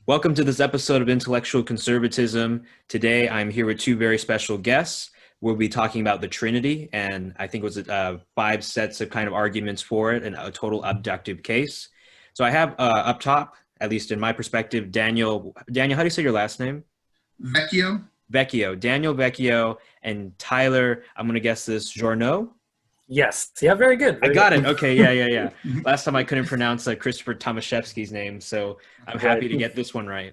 Welcome to this episode of Intellectual Conservatism. Today, I'm here with two very special guests. We'll be talking about the Trinity, and I think it was five sets of kind of arguments for it, and a total abductive case. So I have up top, at least in my perspective, Daniel. Daniel, how do you say your last name? Vecchio. Vecchio. Daniel Vecchio, and Tyler, I'm going to guess this, Journeaux? Yes. Yeah, very good. I Very got good. it. Okay, yeah. Last time I couldn't pronounce Christopher Tomaszewski's name, so I'm happy to get this one right.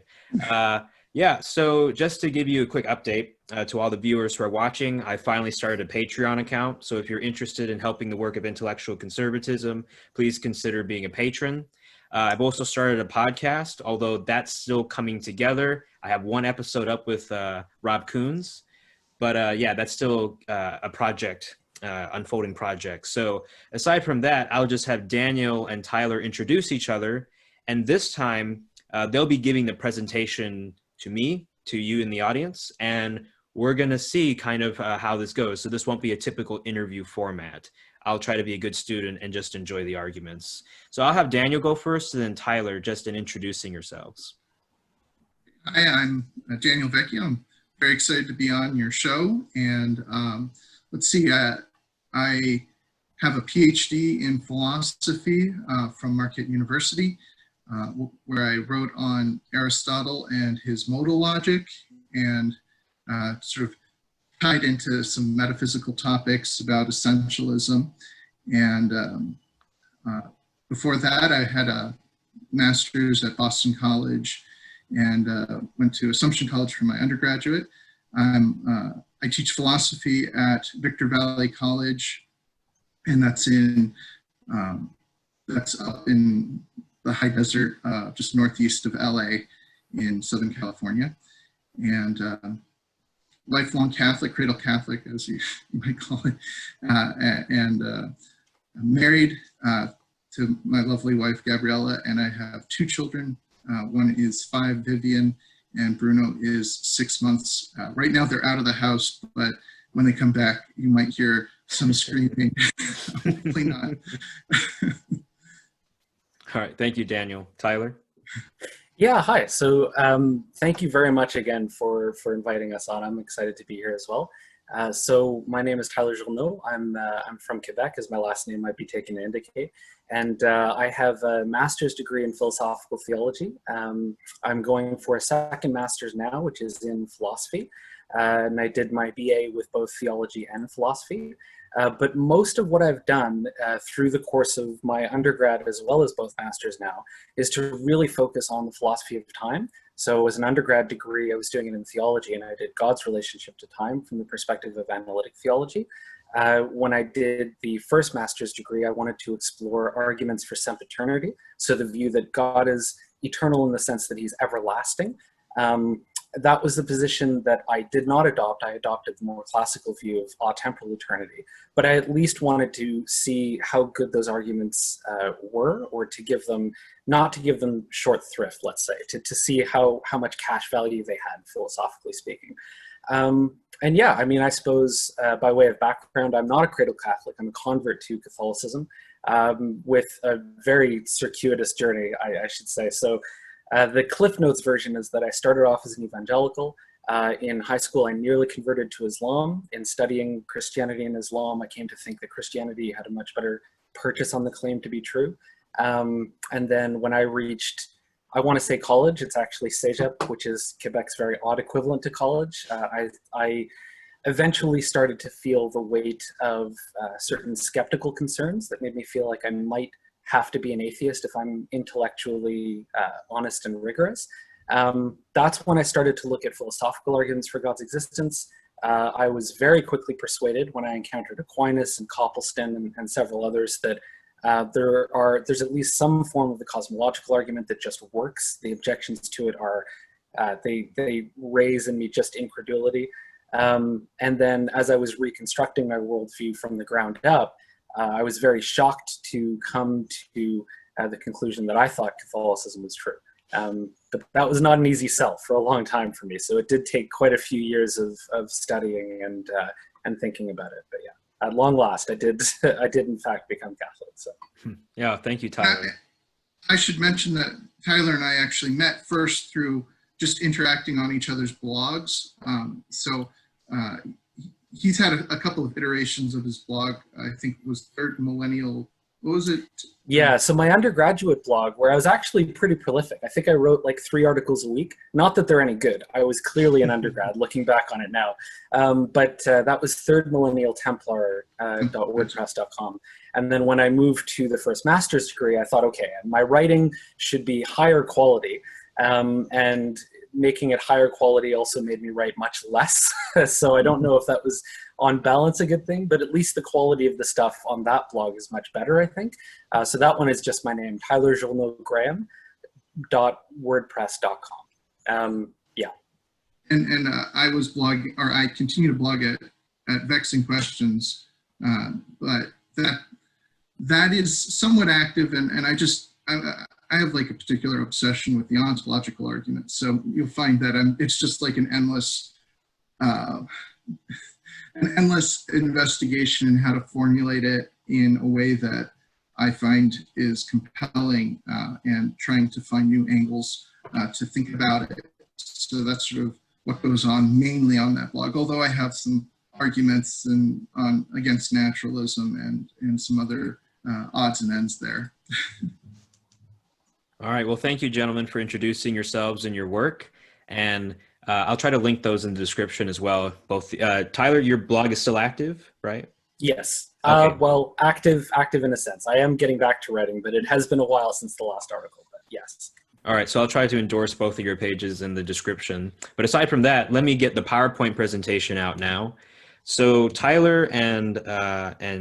So just to give you a quick update to all the viewers who are watching, I finally started a Patreon account. So if you're interested in helping the work of intellectual conservatism, please consider being a patron. I've also started a podcast, although that's still coming together. I have one episode up with Rob Coons, but that's still a project. Unfolding project. So aside from that, I'll just have Daniel and Tyler introduce each other. And this time they'll be giving the presentation to me, to you in the audience. And we're going to see kind of how this goes. So this won't be a typical interview format. I'll try to be a good student and just enjoy the arguments. So I'll have Daniel go first and then Tyler just in introducing yourselves. Hi, I'm Daniel Vecchio. I'm very excited to be on your show. And let's see, I have a PhD in philosophy from Marquette University, where I wrote on Aristotle and his modal logic and sort of tied into some metaphysical topics about essentialism. And before that, I had a master's at Boston College and went to Assumption College for my undergraduate. I teach philosophy at Victor Valley College, and that's up in the high desert, just northeast of LA in Southern California. And lifelong Catholic, cradle Catholic, as you might call it. I'm married to my lovely wife, Gabriella, and I have two children. One is 5, Vivian, and Bruno is 6 months. Right now they're out of the house, but when they come back, you might hear some screaming. Hopefully not. All right. Thank you, Daniel. Tyler? Yeah, hi. So thank you very much again for inviting us on. I'm excited to be here as well. So my name is Tyler Journeaux. I'm from Quebec, as my last name might be taken to indicate. And I have a master's degree in philosophical theology. I'm going for a second master's now, which is in philosophy. And I did my BA with both theology and philosophy. But most of what I've done through the course of my undergrad, as well as both masters now, is to really focus on the philosophy of time. So as an undergrad degree, I was doing it in theology, and I did God's relationship to time from the perspective of analytic theology. When I did the first master's degree, I wanted to explore arguments for sempiternity, so the view that God is eternal in the sense that he's everlasting. That was the position that I did not adopt. I adopted the more classical view of atemporal eternity, but I at least wanted to see how good those arguments were, or to give them, not to give them short thrift, let's say, to see how much cash value they had, philosophically speaking. And yeah, I mean, I suppose by way of background, I'm not a cradle Catholic. I'm a convert to Catholicism with a very circuitous journey, I should say. So the Cliff Notes version is that I started off as an evangelical. In high school, I nearly converted to Islam. In studying Christianity and Islam, I came to think that Christianity had a much better purchase on the claim to be true. And then when I reached, I want to say college, it's actually Cégep, which is Quebec's very odd equivalent to college. I eventually started to feel the weight of certain skeptical concerns that made me feel like I might have to be an atheist if I'm intellectually honest and rigorous. That's when I started to look at philosophical arguments for God's existence. I was very quickly persuaded when I encountered Aquinas and Copleston and several others that there's at least some form of the cosmological argument that just works. The objections to it are, they raise in me just incredulity. And then as I was reconstructing my worldview from the ground up, I was very shocked to come to the conclusion that I thought Catholicism was true. But that was not an easy sell for a long time for me. So it did take quite a few years of studying and thinking about it. But yeah, at long last, I did in fact become Catholic. So yeah, thank you, Tyler. I should mention that Tyler and I actually met first through just interacting on each other's blogs. Uh, he's had a couple of iterations of his blog. I think it was Third Millennial. What was it? Yeah, so my undergraduate blog, where I was actually pretty prolific. I think I wrote like 3 articles a week. Not that they're any good. I was clearly an undergrad, looking back on it now. But that was thirdmillennialtemplar.wordpress.com. And then when I moved to the first master's degree, I thought, okay, my writing should be higher quality. And making it higher quality also made me write much less. So I don't know if that was on balance a good thing, but at least the quality of the stuff on that blog is much better, I think. So that one is just my name, tylerjourneaux.wordpress.com. Yeah. And I was blogging, or I continue to blog at Vexing Questions, but that is somewhat active, and I have like a particular obsession with the ontological argument. So you'll find that it's just like an endless investigation in how to formulate it in a way that I find is compelling, and trying to find new angles to think about it. So that's sort of what goes on mainly on that blog, although I have some arguments against naturalism and some other odds and ends there. All right. Well, thank you, gentlemen, for introducing yourselves and your work. And I'll try to link those in the description as well. Both Tyler, your blog is still active, right? Yes. Okay. Well, active in a sense. I am getting back to writing, but it has been a while since the last article, but yes. All right. So I'll try to endorse both of your pages in the description. But aside from that, let me get the PowerPoint presentation out now. So Tyler and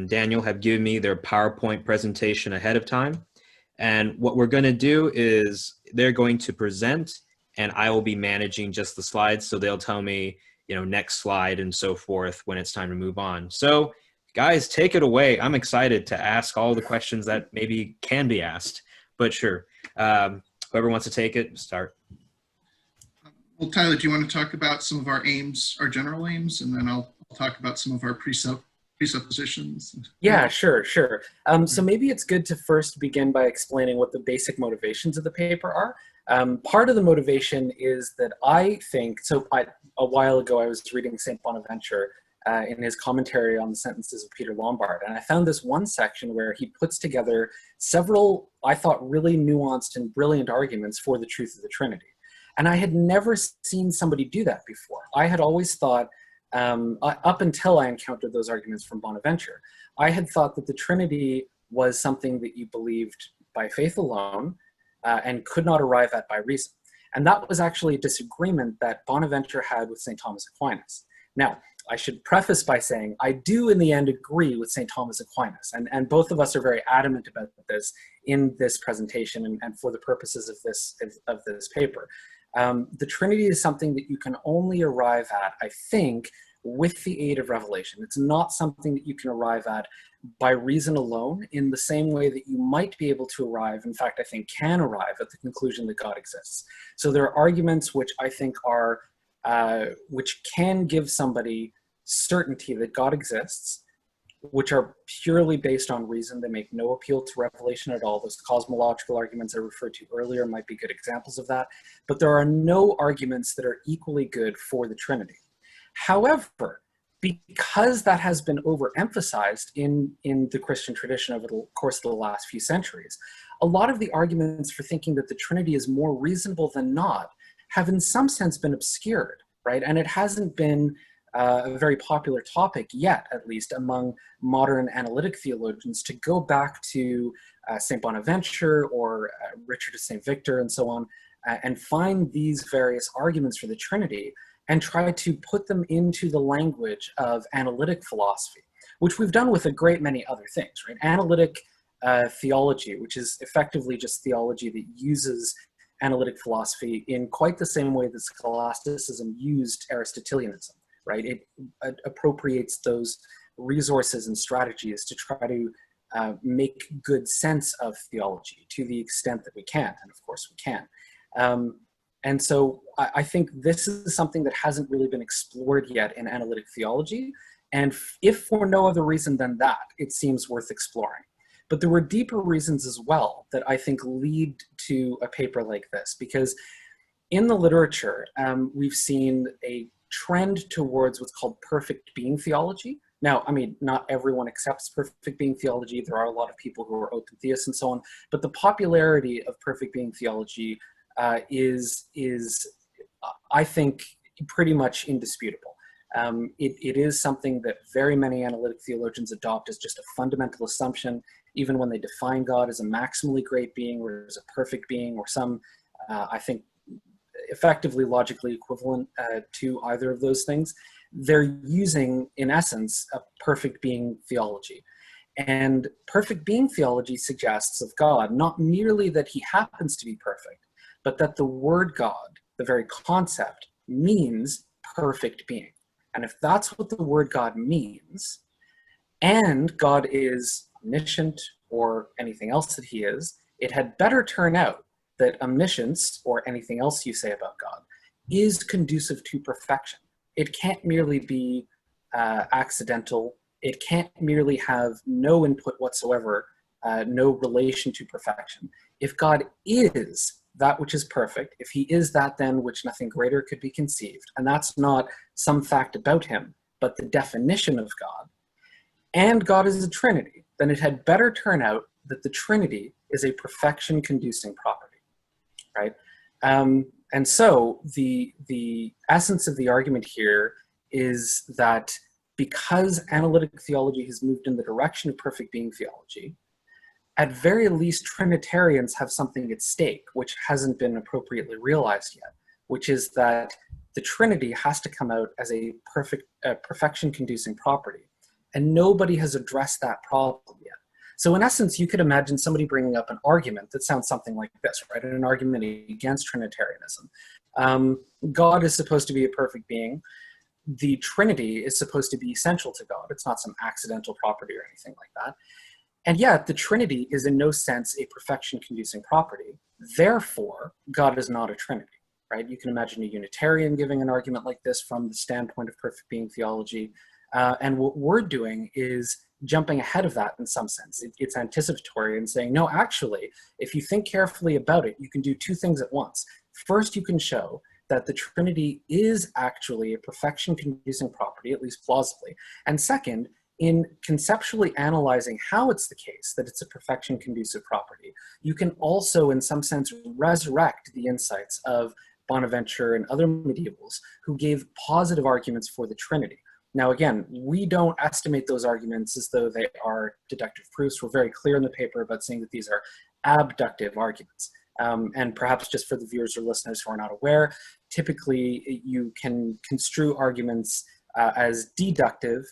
Daniel have given me their PowerPoint presentation ahead of time. And what we're going to do is they're going to present, and I will be managing just the slides. So they'll tell me, next slide and so forth when it's time to move on. So guys, take it away. I'm excited to ask all the questions that maybe can be asked, but sure. Whoever wants to take it, start. Well, Tyler, do you want to talk about some of our aims, our general aims, and then I'll talk about some of our presuppositions? Yeah, sure. So maybe it's good to first begin by explaining what the basic motivations of the paper are. Part of the motivation is that I think, a while ago I was reading St. Bonaventure in his commentary on the sentences of Peter Lombard, and I found this one section where he puts together several, I thought, really nuanced and brilliant arguments for the truth of the Trinity. And I had never seen somebody do that before. I had always thought, up until I encountered those arguments from Bonaventure, I had thought that the Trinity was something that you believed by faith alone and could not arrive at by reason. And that was actually a disagreement that Bonaventure had with St. Thomas Aquinas. Now, I should preface by saying I do in the end agree with St. Thomas Aquinas, and both of us are very adamant about this in this presentation and for the purposes of this paper. The Trinity is something that you can only arrive at, I think, with the aid of revelation. It's not something that you can arrive at by reason alone in the same way that you might be able to arrive, in fact, I think can arrive at the conclusion that God exists. So there are arguments which I think are, which can give somebody certainty that God exists, which are purely based on reason. They make no appeal to revelation at all. Those cosmological arguments I referred to earlier might be good examples of that. But there are no arguments that are equally good for the Trinity. However, because that has been overemphasized in the Christian tradition over the course of the last few centuries, a lot of the arguments for thinking that the Trinity is more reasonable than not have in some sense been obscured, right? And it hasn't been a very popular topic yet, at least among modern analytic theologians, to go back to St. Bonaventure or Richard of St. Victor and so on, and find these various arguments for the Trinity and try to put them into the language of analytic philosophy, which we've done with a great many other things, right? Analytic theology, which is effectively just theology that uses analytic philosophy in quite the same way that scholasticism used Aristotelianism, right? It appropriates those resources and strategies to try to make good sense of theology to the extent that we can, and of course we can. And so I think this is something that hasn't really been explored yet in analytic theology, and if for no other reason than that, it seems worth exploring. But there were deeper reasons as well that I think lead to a paper like this, because in the literature, we've seen a trend towards what's called perfect being theology. Now, I mean, not everyone accepts perfect being theology. There are a lot of people who are open theists and so on, but the popularity of perfect being theology is, I think, pretty much indisputable. It is something that very many analytic theologians adopt as just a fundamental assumption, even when they define God as a maximally great being or as a perfect being or some, I think, effectively logically equivalent to either of those things. They're using, in essence, a perfect being theology. And perfect being theology suggests of God not merely that he happens to be perfect, but that the word God, the very concept, means perfect being. And if that's what the word God means, and God is omniscient or anything else that he is, it had better turn out that omniscience, or anything else you say about God, is conducive to perfection. It can't merely be accidental. It can't merely have no input whatsoever, no relation to perfection. If God is that which is perfect, if he is that then which nothing greater could be conceived, and that's not some fact about him, but the definition of God, and God is a Trinity, then it had better turn out that the Trinity is a perfection-conducing property. Right? And so the essence of the argument here is that because analytic theology has moved in the direction of perfect being theology, at very least Trinitarians have something at stake which hasn't been appropriately realized yet, which is that the Trinity has to come out as a perfection-conducing property, and nobody has addressed that problem yet. So in essence, you could imagine somebody bringing up an argument that sounds something like this, right? An argument against Trinitarianism. God is supposed to be a perfect being. The Trinity is supposed to be essential to God. It's not some accidental property or anything like that. And yet the Trinity is in no sense a perfection-conducing property. Therefore, God is not a Trinity, right? You can imagine a Unitarian giving an argument like this from the standpoint of perfect being theology. And what we're doing is jumping ahead of that in some sense. It's anticipatory and saying, no, actually, if you think carefully about it, you can do two things at once. First, you can show that the Trinity is actually a perfection-conducing property, at least plausibly. And second, in conceptually analyzing how it's the case that it's a perfection-conducive property, you can also, in some sense, resurrect the insights of Bonaventure and other medievals who gave positive arguments for the Trinity. Now, again, we don't estimate those arguments as though they are deductive proofs. We're very clear in the paper about saying that these are abductive arguments. And perhaps just for the viewers or listeners who are not aware, typically you can construe arguments as deductive,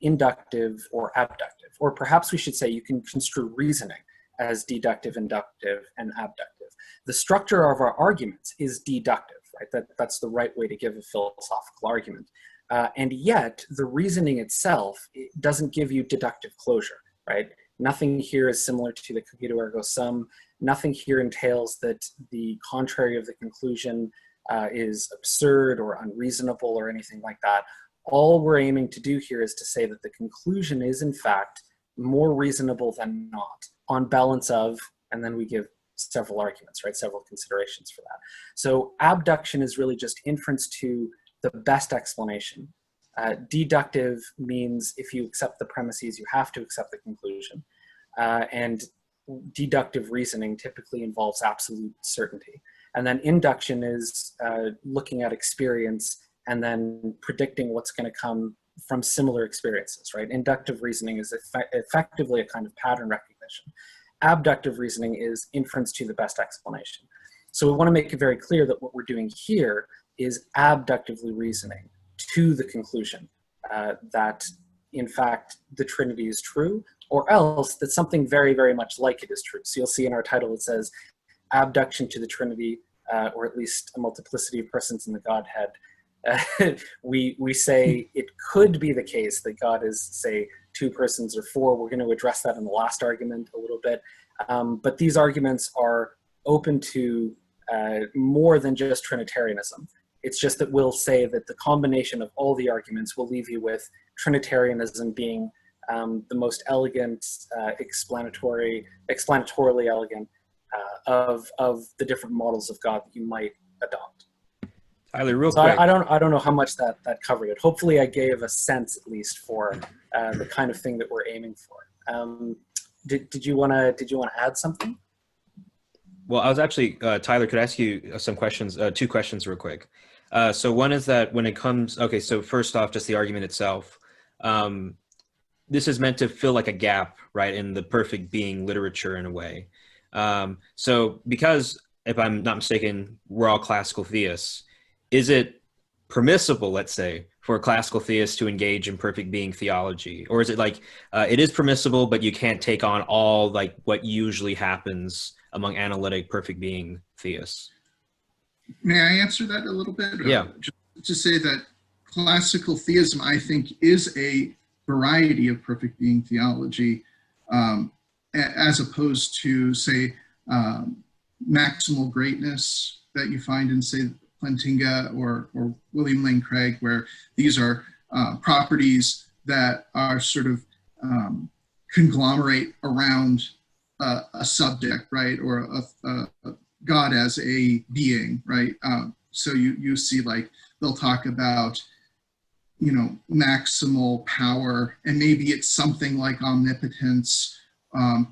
inductive, or abductive. Or perhaps we should say you can construe reasoning as deductive, inductive, and abductive. The structure of our arguments is deductive, right? That's the right way to give a philosophical argument. And yet, the reasoning itself doesn't give you deductive closure, right? Nothing here is similar to the cogito ergo sum. Nothing here entails that the contrary of the conclusion is absurd or unreasonable or anything like that. All we're aiming to do here is to say that the conclusion is, in fact, more reasonable than not, on balance of, and then we give several arguments, right? Several considerations for that. So abduction is really just inference to the best explanation. Deductive means if you accept the premises, you have to accept the conclusion. And deductive reasoning typically involves absolute certainty. And then induction is looking at experience and then predicting what's going to come from similar experiences, right? Inductive reasoning is effectively a kind of pattern recognition. Abductive reasoning is inference to the best explanation. So we want to make it very clear that what we're doing here is abductively reasoning to the conclusion that, in fact, the Trinity is true, or else that something very, very much like it is true. So you'll see in our title it says abduction to the Trinity, or at least a multiplicity of persons in the Godhead. We say it could be the case that God is, say, two persons or four. We're going to address that in the last argument a little bit. But these arguments are open to more than just Trinitarianism. It's just that we'll say that the combination of all the arguments will leave you with Trinitarianism being the most elegant, explanatorily elegant of the different models of God that you might adopt. Tyler, real So quick. I don't know how much that covered it. Hopefully, I gave a sense at least for the kind of thing that we're aiming for. Did you want to add something? Well, I was actually, Tyler, could I ask you some questions, two questions real quick. So one is that when it comes, okay, so first off, just the argument itself. This is meant to fill like a gap, right, in the perfect being literature in a way. So because, if I'm not mistaken, we're all classical theists, is it permissible, let's say, for a classical theist to engage in perfect being theology? Or is it like, it is permissible, but you can't take on all like what usually happens among analytic perfect being theists? May I answer that a little bit? Yeah. Just to say that classical theism, I think, is a variety of perfect being theology, as opposed to, say, maximal greatness that you find in, say, Plantinga or William Lane Craig, where these are properties that are sort of conglomerate around a subject, right, or a God as a being, right? So you see, like, they'll talk about, you know, maximal power, and maybe it's something like omnipotence,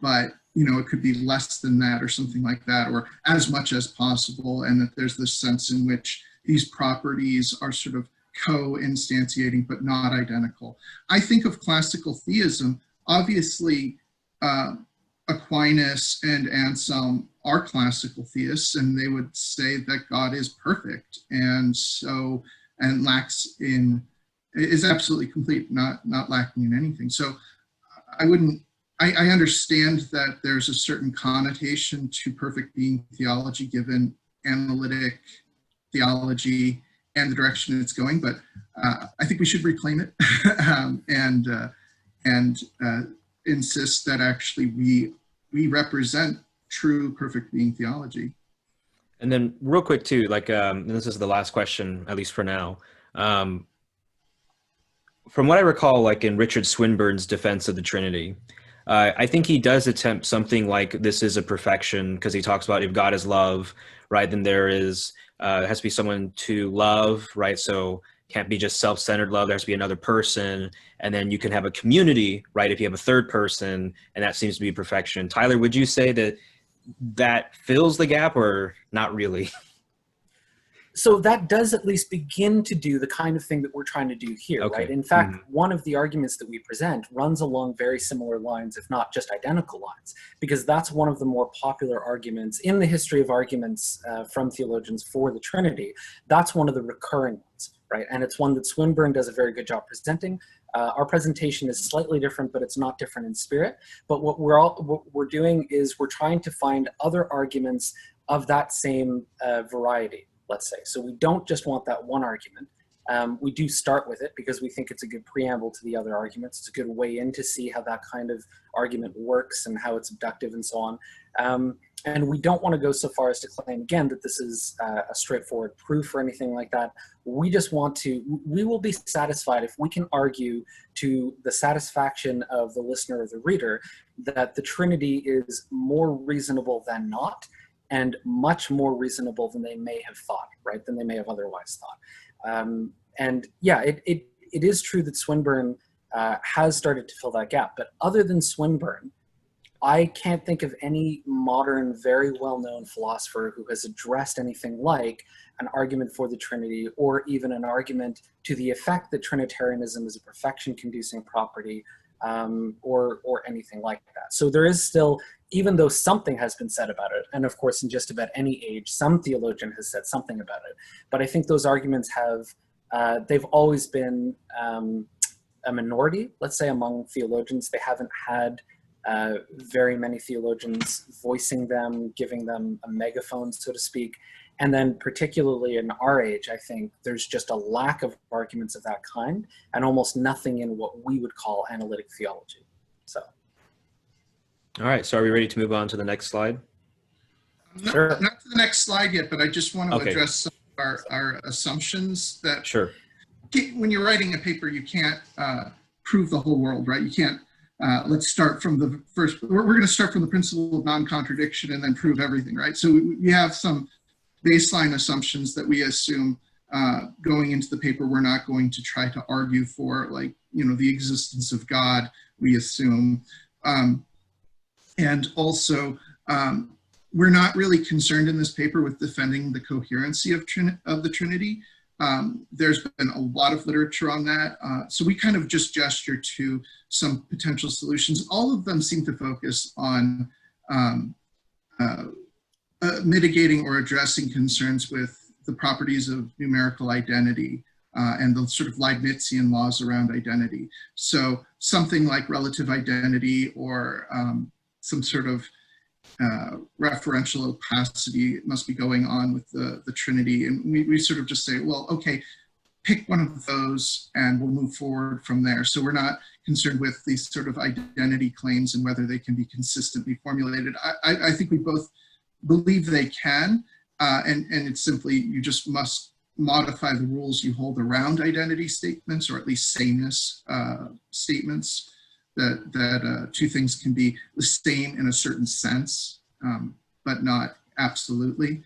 but, you know, it could be less than that or something like that, or as much as possible, and that there's this sense in which these properties are sort of co-instantiating but not identical. I think of classical theism, obviously, Aquinas and Anselm are classical theists, and they would say that God is perfect, and so, and lacks in, is absolutely complete, not lacking in anything. So I understand that there's a certain connotation to perfect being theology given analytic theology and the direction it's going, but I think we should reclaim it and insist that actually we represent true perfect being theology. And then real quick too, like, and this is the last question, at least for now. From what I recall, like in Richard Swinburne's defense of the Trinity, I think he does attempt something like this is a perfection, because he talks about if God is love, right, then there is, has to be someone to love, right? So can't be just self-centered love, there has to be another person, and then you can have a community, right, if you have a third person, and that seems to be perfection. Tyler, would you say that that fills the gap or not really? So that does at least begin to do the kind of thing that we're trying to do here, Okay. right? In fact, one of the arguments that we present runs along very similar lines, if not just identical lines, because that's one of the more popular arguments in the history of arguments from theologians for the Trinity. That's one of the recurring ones, right? And it's one that Swinburne does a very good job presenting. Our presentation is slightly different, but it's not different in spirit. But what we're doing is we're trying to find other arguments of that same variety, let's say. So we don't just want that one argument. We do start with it because we think it's a good preamble to the other arguments. It's a good way in to see how that kind of argument works and how it's abductive and so on. And we don't want to go so far as to claim, again, that this is a straightforward proof or anything like that. We just want to, we will be satisfied if we can argue to the satisfaction of the listener or the reader that the Trinity is more reasonable than not, and much more reasonable than they may have thought, right? Than they may have otherwise thought. And yeah, it is true that Swinburne has started to fill that gap, but other than Swinburne, I can't think of any modern, very well-known philosopher who has addressed anything like an argument for the Trinity, or even an argument to the effect that Trinitarianism is a perfection-conducing property, or anything like that. So there is still, even though something has been said about it, and of course in just about any age, some theologian has said something about it, but I think those arguments have, they've always been a minority, let's say, among theologians. They haven't had very many theologians voicing them, giving them a megaphone, so to speak. And then particularly in our age, I think there's just a lack of arguments of that kind, and almost nothing in what we would call analytic theology. So. All right, so are we ready to move on to the next slide? Sure. Not to the next slide yet, but I just want to address some of our assumptions that Sure. when you're writing a paper, you can't prove the whole world, right? You can't let's start from the first, we're going to start from the principle of non-contradiction and then prove everything, right? So we have some baseline assumptions that we assume going into the paper. We're not going to try to argue for, like, the existence of God, we assume. And also, we're not really concerned in this paper with defending the coherency of the Trinity. There's been a lot of literature on that. So we kind of just gesture to some potential solutions. All of them seem to focus on mitigating or addressing concerns with the properties of numerical identity and the sort of Leibnizian laws around identity. So something like relative identity or some sort of referential opacity must be going on with the Trinity. And we sort of just say, well, okay, pick one of those and we'll move forward from there. So we're not concerned with these sort of identity claims and whether they can be consistently formulated. I think we both believe they can, and it's simply, you just must modify the rules you hold around identity statements, or at least sameness statements, that two things can be the same in a certain sense, but not absolutely.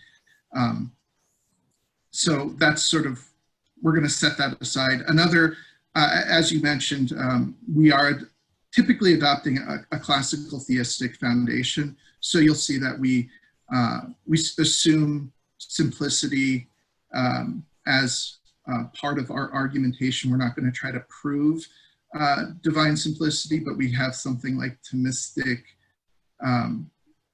So that's sort of, we're going to set that aside. Another, as you mentioned, we are typically adopting a classical theistic foundation. So you'll see that we assume simplicity as part of our argumentation. We're not going to try to prove divine simplicity, but we have something like Thomistic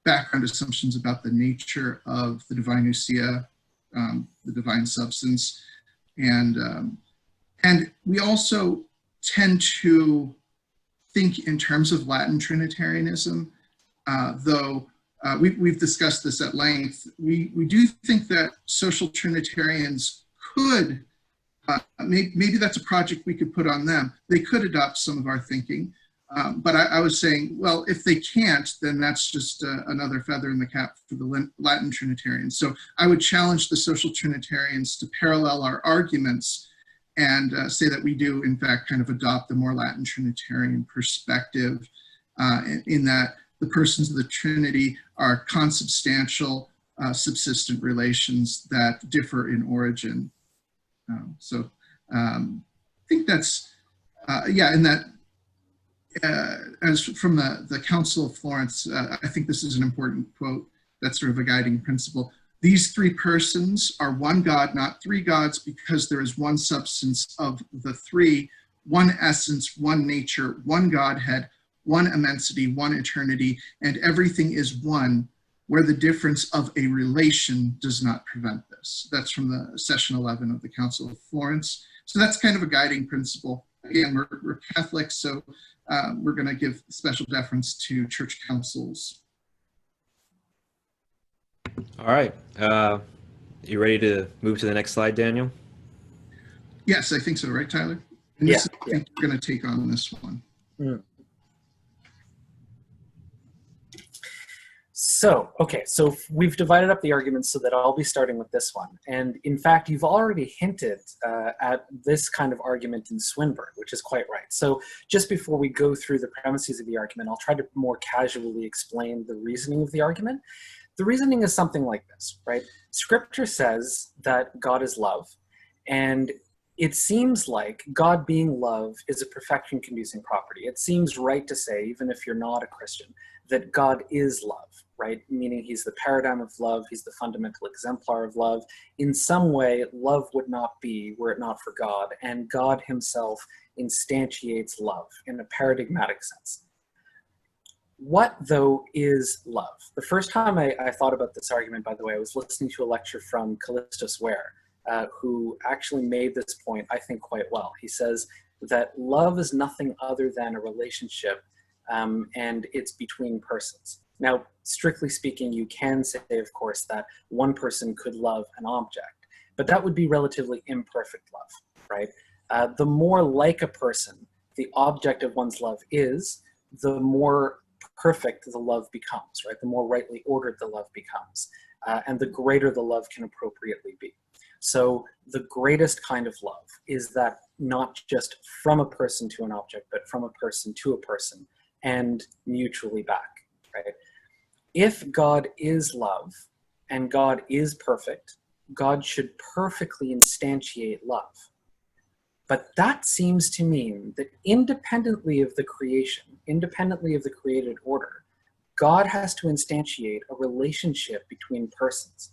background assumptions about the nature of the divine ousia, the divine substance. And we also tend to think in terms of Latin Trinitarianism, though we've discussed this at length. We do think that social Trinitarians could, maybe that's a project we could put on them. They could adopt some of our thinking, but I was saying, well, if they can't, then that's just another feather in the cap for the Latin Trinitarians. So I would challenge the social Trinitarians to parallel our arguments and say that we do, in fact, kind of adopt the more Latin Trinitarian perspective in that the persons of the Trinity are consubstantial, subsistent relations that differ in origin. I think that's, yeah, and that, as from the Council of Florence, I think this is an important quote that's sort of a guiding principle. These three persons are one God, not three gods, because there is one substance of the three, one essence, one nature, one Godhead, one immensity, one eternity, and everything is one, where the difference of a relation does not prevent this. That's from the session 11 of the Council of Florence. So that's kind of a guiding principle. Again, we're Catholics, so we're going to give special deference to church councils. All right. You ready to move to the next slide, Daniel? Yes, I think so, right, Tyler? And this is, I think we're going to take on this one. Mm. So, okay, so we've divided up the arguments so that I'll be starting with this one. And in fact, you've already hinted at this kind of argument in Swinburne, which is quite right. So just before we go through the premises of the argument, I'll try to more casually explain the reasoning of the argument. The reasoning is something like this, right? Scripture says that God is love, and it seems like God being love is a perfection-conducing property. It seems right to say, even if you're not a Christian, that God is love, right? Meaning he's the paradigm of love, he's the fundamental exemplar of love. In some way, love would not be were it not for God, and God himself instantiates love in a paradigmatic sense. What, though, is love? The first time I thought about this argument, by the way, I was listening to a lecture from Callistus Ware, who actually made this point, I think, quite well. He says that love is nothing other than a relationship, and it's between persons. Now, strictly speaking, you can say, of course, that one person could love an object, but that would be relatively imperfect love, right? The more like a person the object of one's love is, the more perfect the love becomes, right? The more rightly ordered the love becomes, and the greater the love can appropriately be. So the greatest kind of love is that not just from a person to an object, but from a person to a person, and mutually back, right? If God is love and God is perfect, God should perfectly instantiate love. But that seems to mean that independently of the creation, independently of the created order, God has to instantiate a relationship between persons.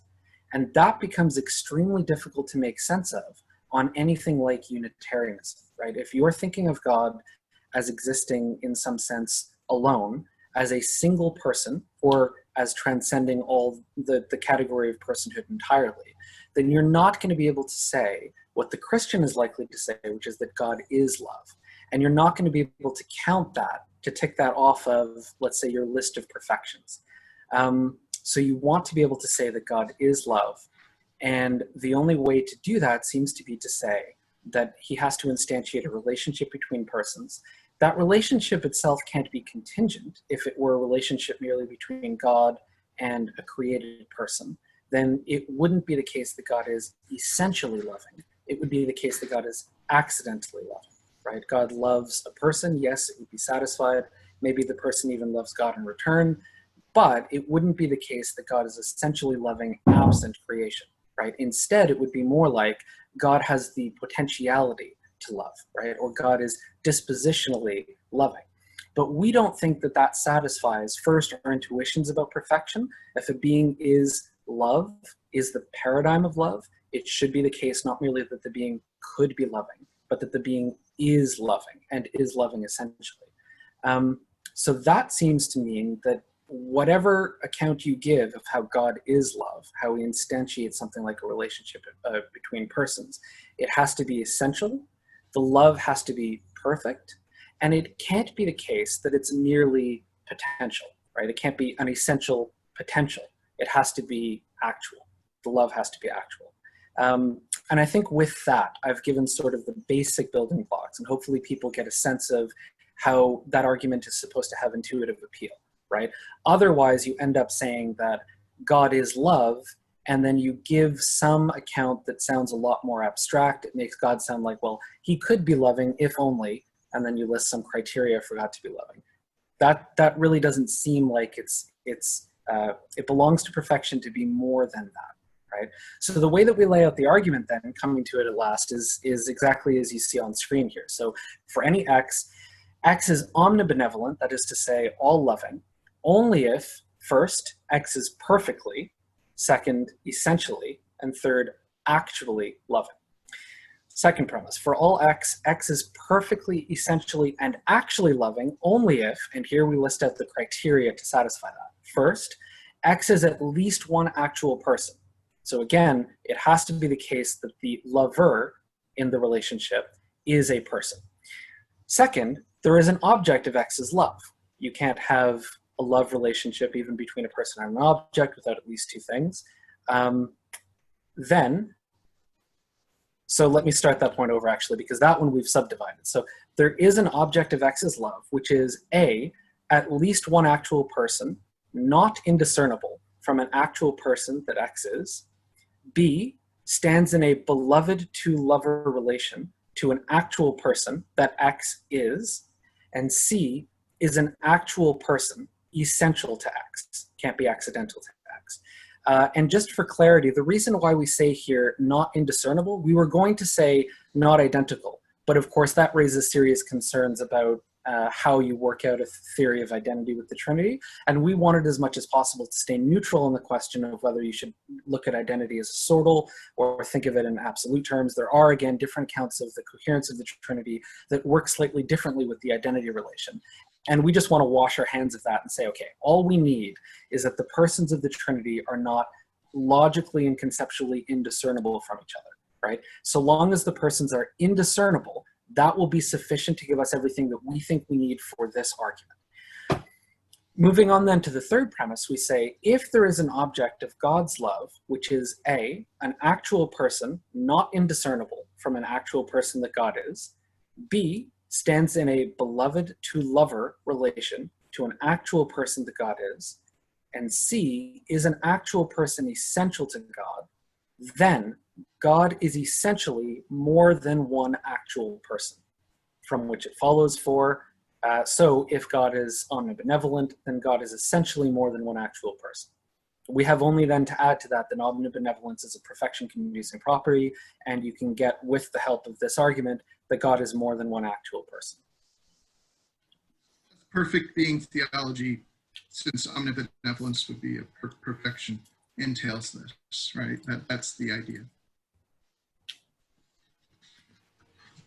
And that becomes extremely difficult to make sense of on anything like Unitarianism, right? If you're thinking of God as existing in some sense alone, as a single person, or as transcending all the category of personhood entirely, then you're not going to be able to say what the Christian is likely to say, which is that God is love. And you're not going to be able to count that, to tick that off of, let's say, your list of perfections. So you want to be able to say that God is love. And the only way to do that seems to be to say that he has to instantiate a relationship between persons. That relationship itself can't be contingent. If it were a relationship merely between God and a created person, then it wouldn't be the case that God is essentially loving. It would be the case that God is accidentally loving, right? God loves a person, yes, it would be satisfied. Maybe the person even loves God in return, but it wouldn't be the case that God is essentially loving absent creation, right? Instead, it would be more like God has the potentiality to love, right? Or God is dispositionally loving. But we don't think that that satisfies, first, our intuitions about perfection. If a being is love, is the paradigm of love, it should be the case not merely that the being could be loving, but that the being is loving and is loving essentially. So that seems to mean that whatever account you give of how God is love, how he instantiates something like a relationship between persons, it has to be essential. The love has to be perfect, and it can't be the case that it's merely potential, right? It can't be an essential potential. It has to be actual. The love has to be actual. And I think with that, I've given sort of the basic building blocks, and hopefully people get a sense of how that argument is supposed to have intuitive appeal, right? Otherwise, you end up saying that God is love, and then you give some account that sounds a lot more abstract. It makes God sound like, well, he could be loving if only, and then you list some criteria for God to be loving. That really doesn't seem like it belongs to perfection to be more than that, right? So the way that we lay out the argument then, coming to it at last, is exactly as you see on screen here. So for any x is omnibenevolent, that is to say, all loving, only if, first, x is perfectly, second, essentially, and third, actually loving. Second premise, for all x is perfectly, essentially, and actually loving only if, and here we list out the criteria to satisfy that. First, x is at least one actual person. So again, it has to be the case that the lover in the relationship is a person. Second, there is an object of x's love. You can't have a love relationship even between a person and an object without at least two things. So let me start that point over actually, because that one we've subdivided. So there is an object of x's love, which is A, at least one actual person, not indiscernible from an actual person that x is. B, stands in a beloved to lover relation to an actual person that x is. And C, is an actual person essential to x, can't be accidental to x. And just for clarity, the reason why we say here not indiscernible, we were going to say not identical, but of course that raises serious concerns about how you work out a theory of identity with the Trinity, and we wanted as much as possible to stay neutral in the question of whether you should look at identity as a sortal or think of it in absolute terms. There are, again, different accounts of the coherence of the Trinity that work slightly differently with the identity relation. And we just want to wash our hands of that and say, okay, all we need is that the persons of the Trinity are not logically and conceptually indiscernible from each other, right? So long as the persons are indiscernible, that will be sufficient to give us everything that we think we need for this argument. Moving on then to the third premise, we say, if there is an object of God's love, which is A, an actual person, not indiscernible from an actual person that God is, B, stands in a beloved to lover relation to an actual person that God is, and C, is an actual person essential to God, then God is essentially more than one actual person, from which it follows for So if God is omnibenevolent, then God is essentially more than one actual person. We have only then to add to that omnibenevolence is a perfection-conducing property, and you can get, with the help of this argument, that God is more than one actual person. Perfect being theology, since omnibenevolence would be a perfection, entails this, right? That's the idea.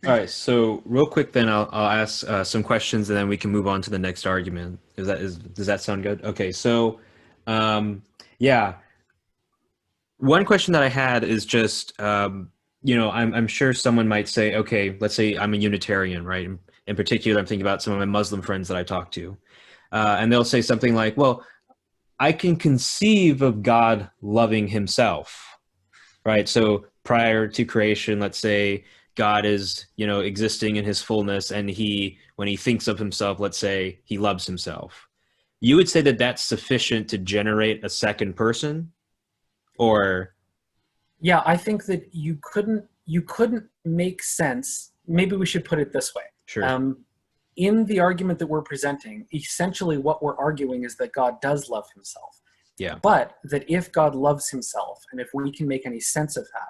All right, so real quick then I'll ask some questions and then we can move on to the next argument. Does that sound good? Okay, so yeah. One question that I had is just, you know, I'm sure someone might say, okay, let's say I'm a Unitarian, right? In particular, I'm thinking about some of my Muslim friends that I talk to. And they'll say something like, well, I can conceive of God loving himself, right? So prior to creation, let's say God is, you know, existing in his fullness, and when he thinks of himself, let's say he loves himself. You would say that that's sufficient to generate a second person? Or yeah, I think that you couldn't make sense. Maybe we should put it this way. sure. In the argument that we're presenting, essentially what we're arguing is that God does love himself. Yeah. But that if God loves himself, and if we can make any sense of that,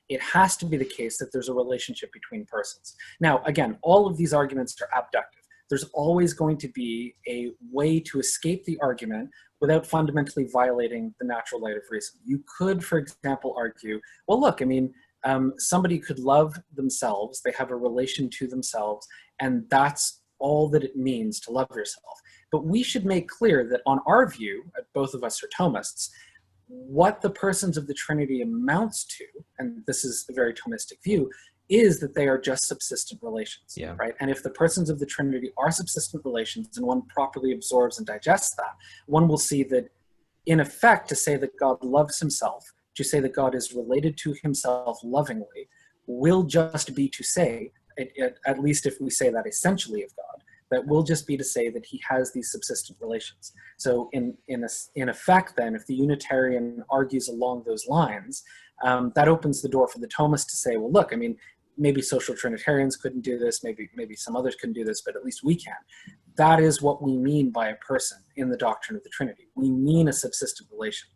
it has to be the case that there's a relationship between persons. Now, again, all of these arguments are abductive. There's always going to be a way to escape the argument without fundamentally violating the natural light of reason. You could, for example, argue, well, look, I mean, somebody could love themselves, they have a relation to themselves, and that's all that it means to love yourself. But we should make clear that on our view, both of us are Thomists, what the persons of the Trinity amounts to, and this is a very Thomistic view, is that they are just subsistent relations, Yeah. right? And if the persons of the Trinity are subsistent relations and one properly absorbs and digests that, one will see that, in effect, to say that God loves himself, to say that God is related to himself lovingly, will just be to say, at least if we say that essentially of God, that will just be to say that he has these subsistent relations. So in effect then, if the Unitarian argues along those lines, that opens the door for the Thomist to say, well, look, I mean, maybe social Trinitarians couldn't do this, maybe some others couldn't do this, but at least we can. That is what we mean by a person in the doctrine of the Trinity. We mean a subsistent relation.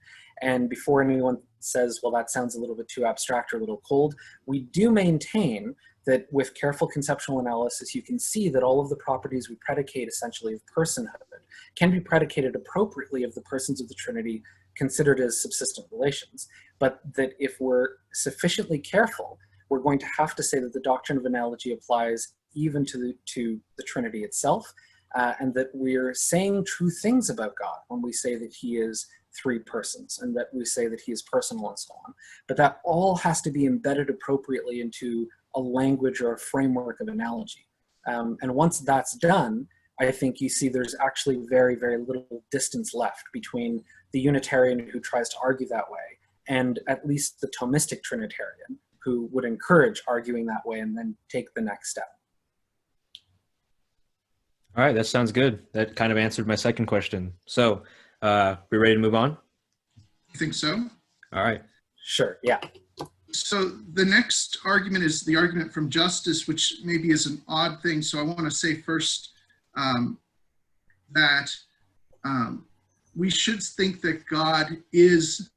And before anyone says, well, that sounds a little bit too abstract or a little cold, we do maintain that with careful conceptual analysis, you can see that all of the properties we predicate essentially of personhood can be predicated appropriately of the persons of the Trinity considered as subsistent relations. But that if we're sufficiently careful, we're going to have to say that the doctrine of analogy applies even to the Trinity itself, and that we're saying true things about God when we say that he is three persons and that we say that he is personal and so on. But that all has to be embedded appropriately into a language or a framework of analogy. And once that's done, I think you see there's actually very, very little distance left between the Unitarian who tries to argue that way and at least the Thomistic Trinitarian who would encourage arguing that way and then take the next step. All right, that sounds good. That kind of answered my second question. So, we ready to move on? You think so? All right. Sure, yeah. So the next argument is the argument from justice, which maybe is an odd thing. So I want to say first that we should think that God is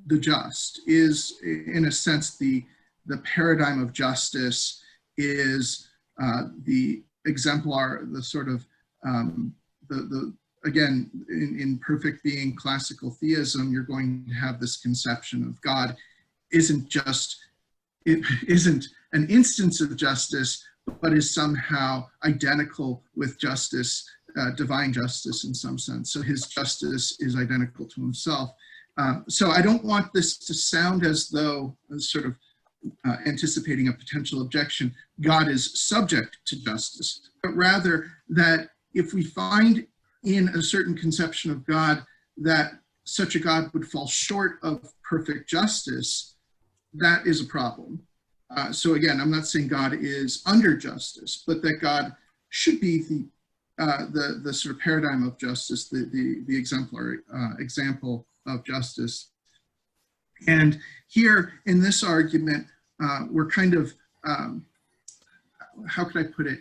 the just, is in a sense the paradigm of justice, is the exemplar, the sort of again, in perfect being classical theism, you're going to have this conception of God it isn't an instance of justice, but is somehow identical with justice, divine justice in some sense. So his justice is identical to himself. So I don't want this to sound as though, sort of anticipating a potential objection, God is subject to justice, but rather that if we find in a certain conception of God that such a God would fall short of perfect justice, that is a problem. So again, I'm not saying God is under justice, but that God should be the sort of paradigm of justice, the exemplary example of justice. And here in this argument, we're kind of, how could I put it?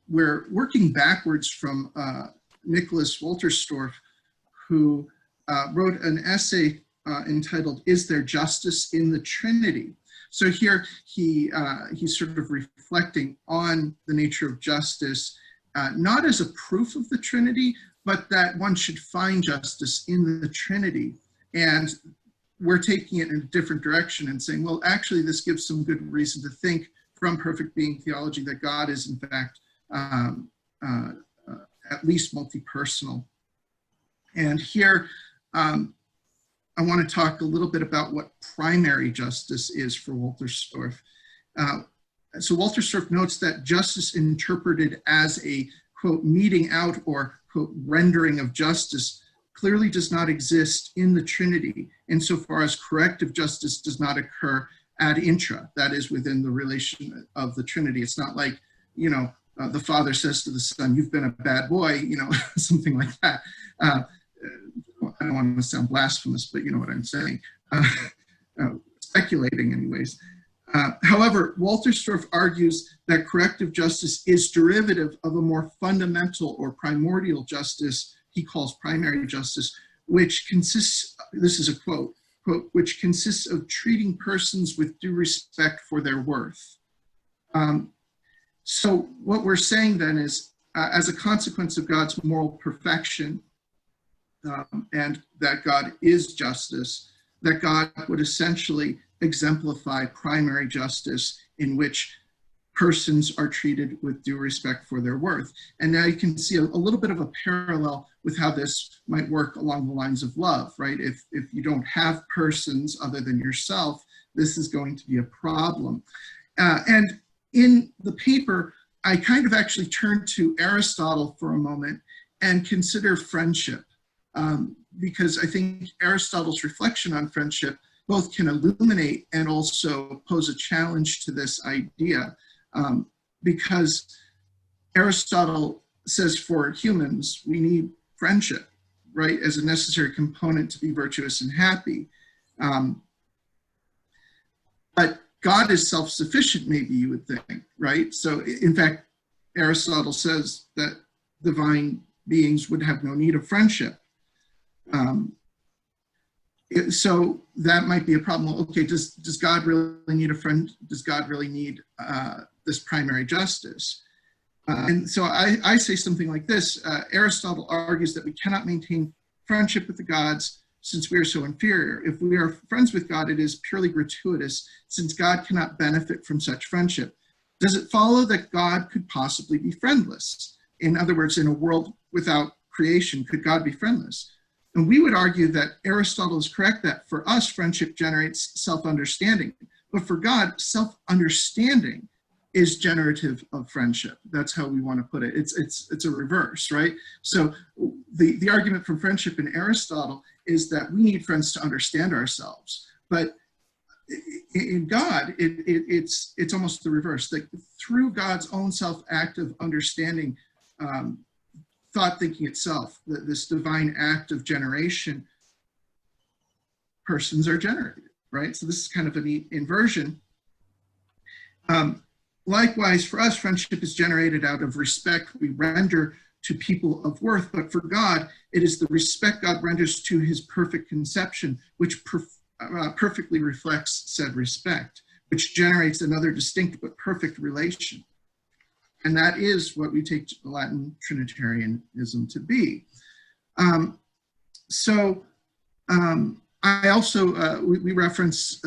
we're working backwards from Nicholas Wolterstorff, who wrote an essay entitled "Is There Justice in the Trinity?" So here he's sort of reflecting on the nature of justice, not as a proof of the Trinity, but that one should find justice in the Trinity. And we're taking it in a different direction and saying, well, actually, this gives some good reason to think from perfect being theology that God is, in fact, at least multi-personal. And here, I want to talk a little bit about what primary justice is for Wolterstorff. So Wolterstorff notes that justice interpreted as a, quote, meting out or, quote, rendering of justice clearly does not exist in the Trinity, insofar as corrective justice does not occur ad intra, that is, within the relation of the Trinity. It's not like, you know, the Father says to the Son, "You've been a bad boy," you know, something like that. I don't want to sound blasphemous, but you know what I'm saying. Speculating anyways. However, Wolterstorff argues that corrective justice is derivative of a more fundamental or primordial justice he calls primary justice, which consists, this is a quote, which consists of treating persons with due respect for their worth. So what we're saying then is, as a consequence of God's moral perfection, and that God is justice, that God would essentially exemplify primary justice in which persons are treated with due respect for their worth. And now you can see a little bit of a parallel with how this might work along the lines of love, right? If you don't have persons other than yourself, this is going to be a problem. And in the paper, I kind of actually turned to Aristotle for a moment and consider friendship. Because I think Aristotle's reflection on friendship both can illuminate and also pose a challenge to this idea. Because Aristotle says for humans, we need friendship, right, as a necessary component to be virtuous and happy. But God is self-sufficient, maybe you would think, right? So in fact, Aristotle says that divine beings would have no need of friendship. So that might be a problem. Okay, does God really need a friend? Does God really need this primary justice? And so I say something like this. Aristotle argues that we cannot maintain friendship with the gods since we are so inferior. If we are friends with God, it is purely gratuitous, since God cannot benefit from such friendship. Does it follow that God could possibly be friendless? In other words, in a world without creation, could God be friendless? And we would argue that Aristotle is correct that for us, friendship generates self-understanding. But for God, self-understanding is generative of friendship. That's how we want to put it. It's a reverse, right? So the argument from friendship in Aristotle is that we need friends to understand ourselves. But in God, it's almost the reverse. Like through God's own self-active understanding, thought thinking itself, this divine act of generation, persons are generated, right? So this is kind of a neat inversion. Likewise, for us, friendship is generated out of respect we render to people of worth, but for God, it is the respect God renders to his perfect conception, which perfectly reflects said respect, which generates another distinct but perfect relation. And that is what we take Latin Trinitarianism to be. I also, we reference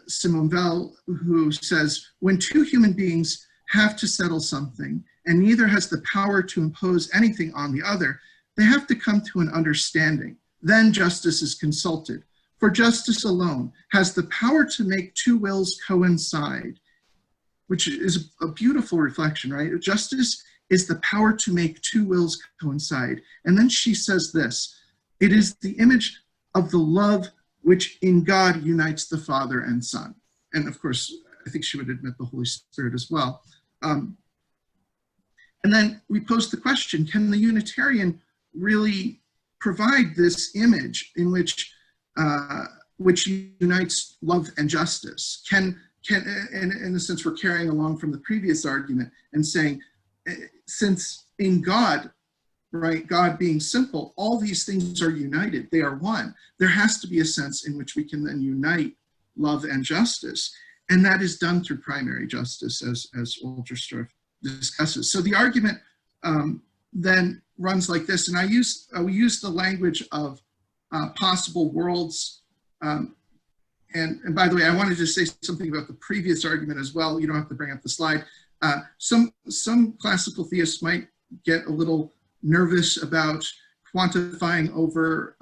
Simone Weil, who says, when two human beings have to settle something and neither has the power to impose anything on the other, they have to come to an understanding. Then justice is consulted. For justice alone has the power to make two wills coincide, which is a beautiful reflection, right? Justice is the power to make two wills coincide. And then she says this, it is the image of the love which in God unites the Father and Son. And of course, I think she would admit the Holy Spirit as well. And then we pose the question, can the Unitarian really provide this image in which unites love and justice? Can in a sense, we're carrying along from the previous argument and saying, since in God, right, God being simple, all these things are united. They are one. There has to be a sense in which we can then unite love and justice. And that is done through primary justice, as Ulterstorff discusses. So the argument then runs like this. And we use the language of possible worlds. And by the way, I wanted to say something about the previous argument as well. You don't have to bring up the slide. Some classical theists might get a little nervous about quantifying over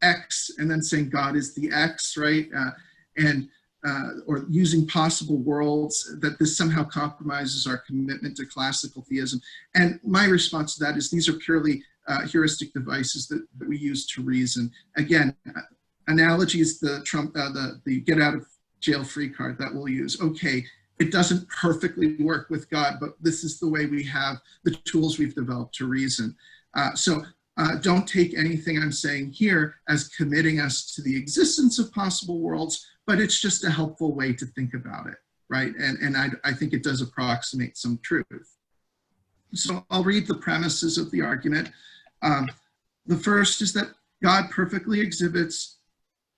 X and then saying God is the X, right? Or using possible worlds, that this somehow compromises our commitment to classical theism. And my response to that is these are purely heuristic devices that we use to reason. Again, analogy is the get out of jail free card that we'll use. Okay, it doesn't perfectly work with God, but this is the way we have the tools we've developed to reason. So don't take anything I'm saying here as committing us to the existence of possible worlds, but it's just a helpful way to think about it, right? And I think it does approximate some truth. So I'll read the premises of the argument. The first is that God perfectly exhibits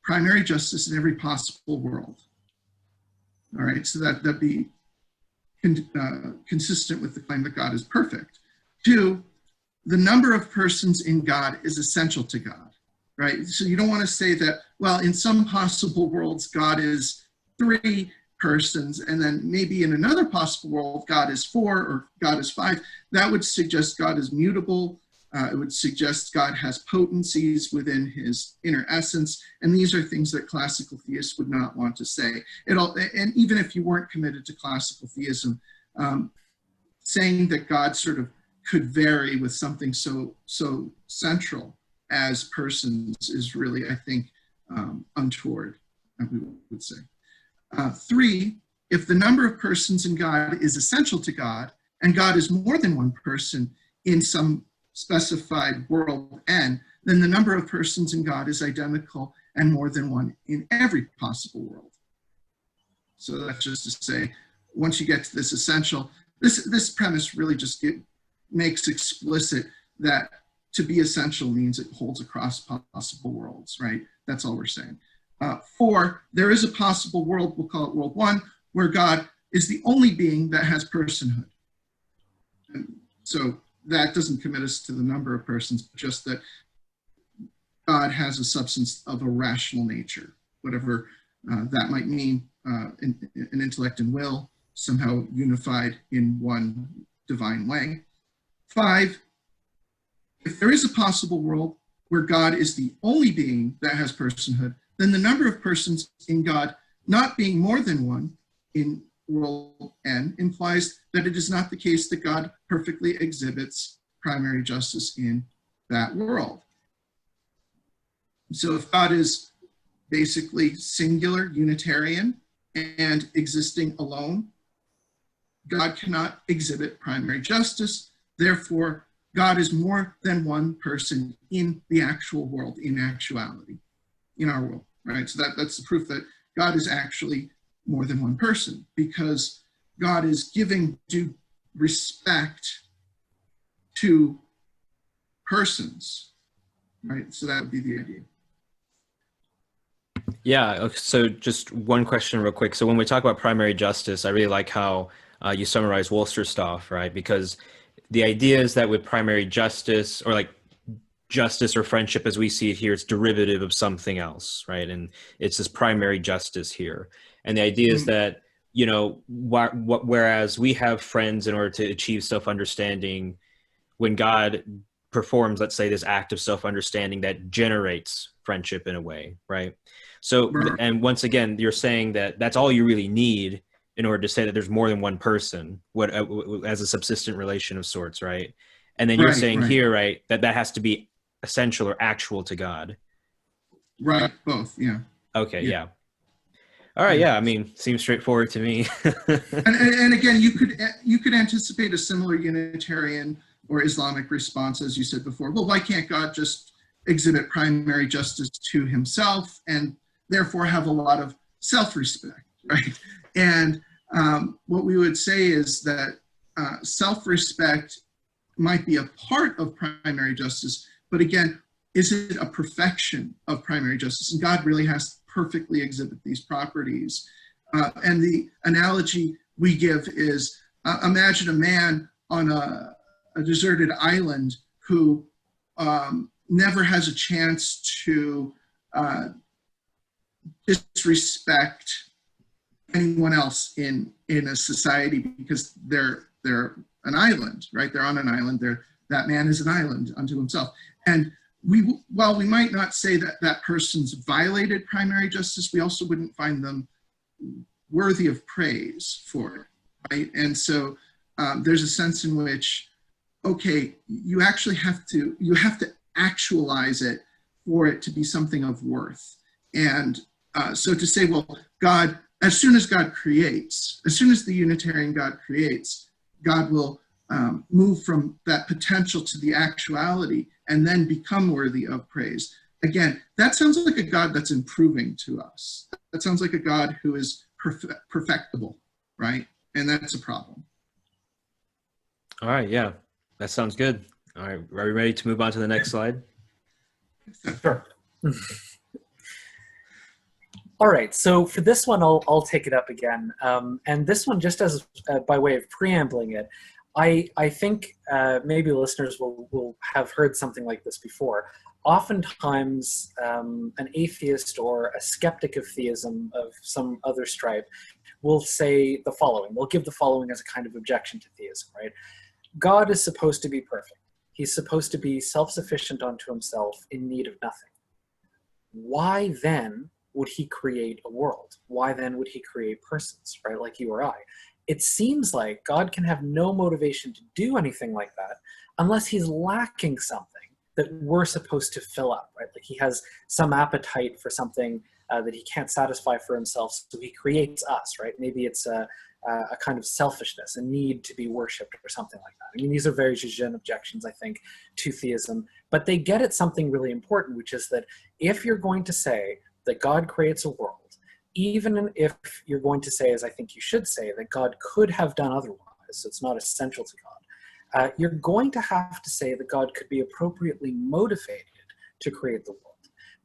primary justice in every possible world. All right, so that'd be consistent with the claim that God is perfect. 2, the number of persons in God is essential to God, right? So you don't want to say that, well, in some possible worlds, God is 3 persons, and then maybe in another possible world, God is 4 or God is 5. That would suggest God is mutable. It would suggest God has potencies within his inner essence. And these are things that classical theists would not want to say. And even if you weren't committed to classical theism, saying that God sort of could vary with something so central as persons is really, I think, untoward, we would say. 3, if the number of persons in God is essential to God, and God is more than one person in some specified world N, then the number of persons in God is identical and more than one in every possible world. So that's just to say, once you get to this essential, this premise really just makes explicit that to be essential means it holds across possible worlds, right? That's all we're saying. 4, there is a possible world, we'll call it world 1, where God is the only being that has personhood. And so that doesn't commit us to the number of persons, but just that God has a substance of a rational nature, whatever that might mean, an intellect and will, somehow unified in one divine way. 5, if there is a possible world where God is the only being that has personhood, then the number of persons in God not being more than one in world N implies that it is not the case that God perfectly exhibits primary justice in that world. So if God is basically singular, Unitarian, and existing alone, God cannot exhibit primary justice. Therefore, God is more than one person in the actual world, in actuality, in our world, right? So that's the proof that God is actually more than one person, because God is giving due respect to persons, right? So that would be the idea. Yeah, so just one question real quick. So when we talk about primary justice, I really like how you summarize Wolsterstoff, right? Because the idea is that with primary justice, or like justice or friendship as we see it here, it's derivative of something else, right? And it's this primary justice here. And the idea is that, you know, whereas we have friends in order to achieve self-understanding, when God performs, let's say, this act of self-understanding that generates friendship in a way, right? So, and once again, you're saying that that's all you really need in order to say that there's more than one person, as a subsistent relation of sorts, right? And then you're saying here, right, that has to be essential or actual to God. Right, both, yeah. Okay, yeah. All right, yeah, I mean, seems straightforward to me. and again, you could anticipate a similar Unitarian or Islamic response, as you said before. Well, why can't God just exhibit primary justice to himself and therefore have a lot of self-respect, right? And what we would say is that self-respect might be a part of primary justice, but again, is it a perfection of primary justice? And God really has to perfectly exhibit these properties. And the analogy we give is, imagine a man on a deserted island who never has a chance to disrespect anyone else in a society because they're an island, right? They're on an island. That man is an island unto himself. And while we might not say that that person's violated primary justice, we also wouldn't find them worthy of praise for it, right? And so there's a sense in which, okay, you actually have to actualize it for it to be something of worth. And so to say, well, God, as soon as God creates, as soon as the Unitarian God creates, God will move from that potential to the actuality and then become worthy of praise. Again, that sounds like a God that's improving to us. That sounds like a God who is perfectible, right? And that's a problem. All right, yeah, that sounds good. All right, are we ready to move on to the next slide? Sure. All right, so for this one, I'll take it up again. And this one, just as by way of preambling it, I think maybe listeners will have heard something like this before. Oftentimes, an atheist or a skeptic of theism of some other stripe will say the following. They'll give the following as a kind of objection to theism, right? God is supposed to be perfect. He's supposed to be self-sufficient unto himself, in need of nothing. Why then would he create a world? Why then would he create persons, right, like you or I? It seems like God can have no motivation to do anything like that unless he's lacking something that we're supposed to fill up, right? Like he has some appetite for something that he can't satisfy for himself, so he creates us, right? Maybe it's a kind of selfishness, a need to be worshipped or something like that. I mean, these are very Jesuit objections, I think, to theism, but they get at something really important, which is that if you're going to say that God creates a world, even if you're going to say, as I think you should say, that God could have done otherwise, so it's not essential to God, you're going to have to say that God could be appropriately motivated to create the world.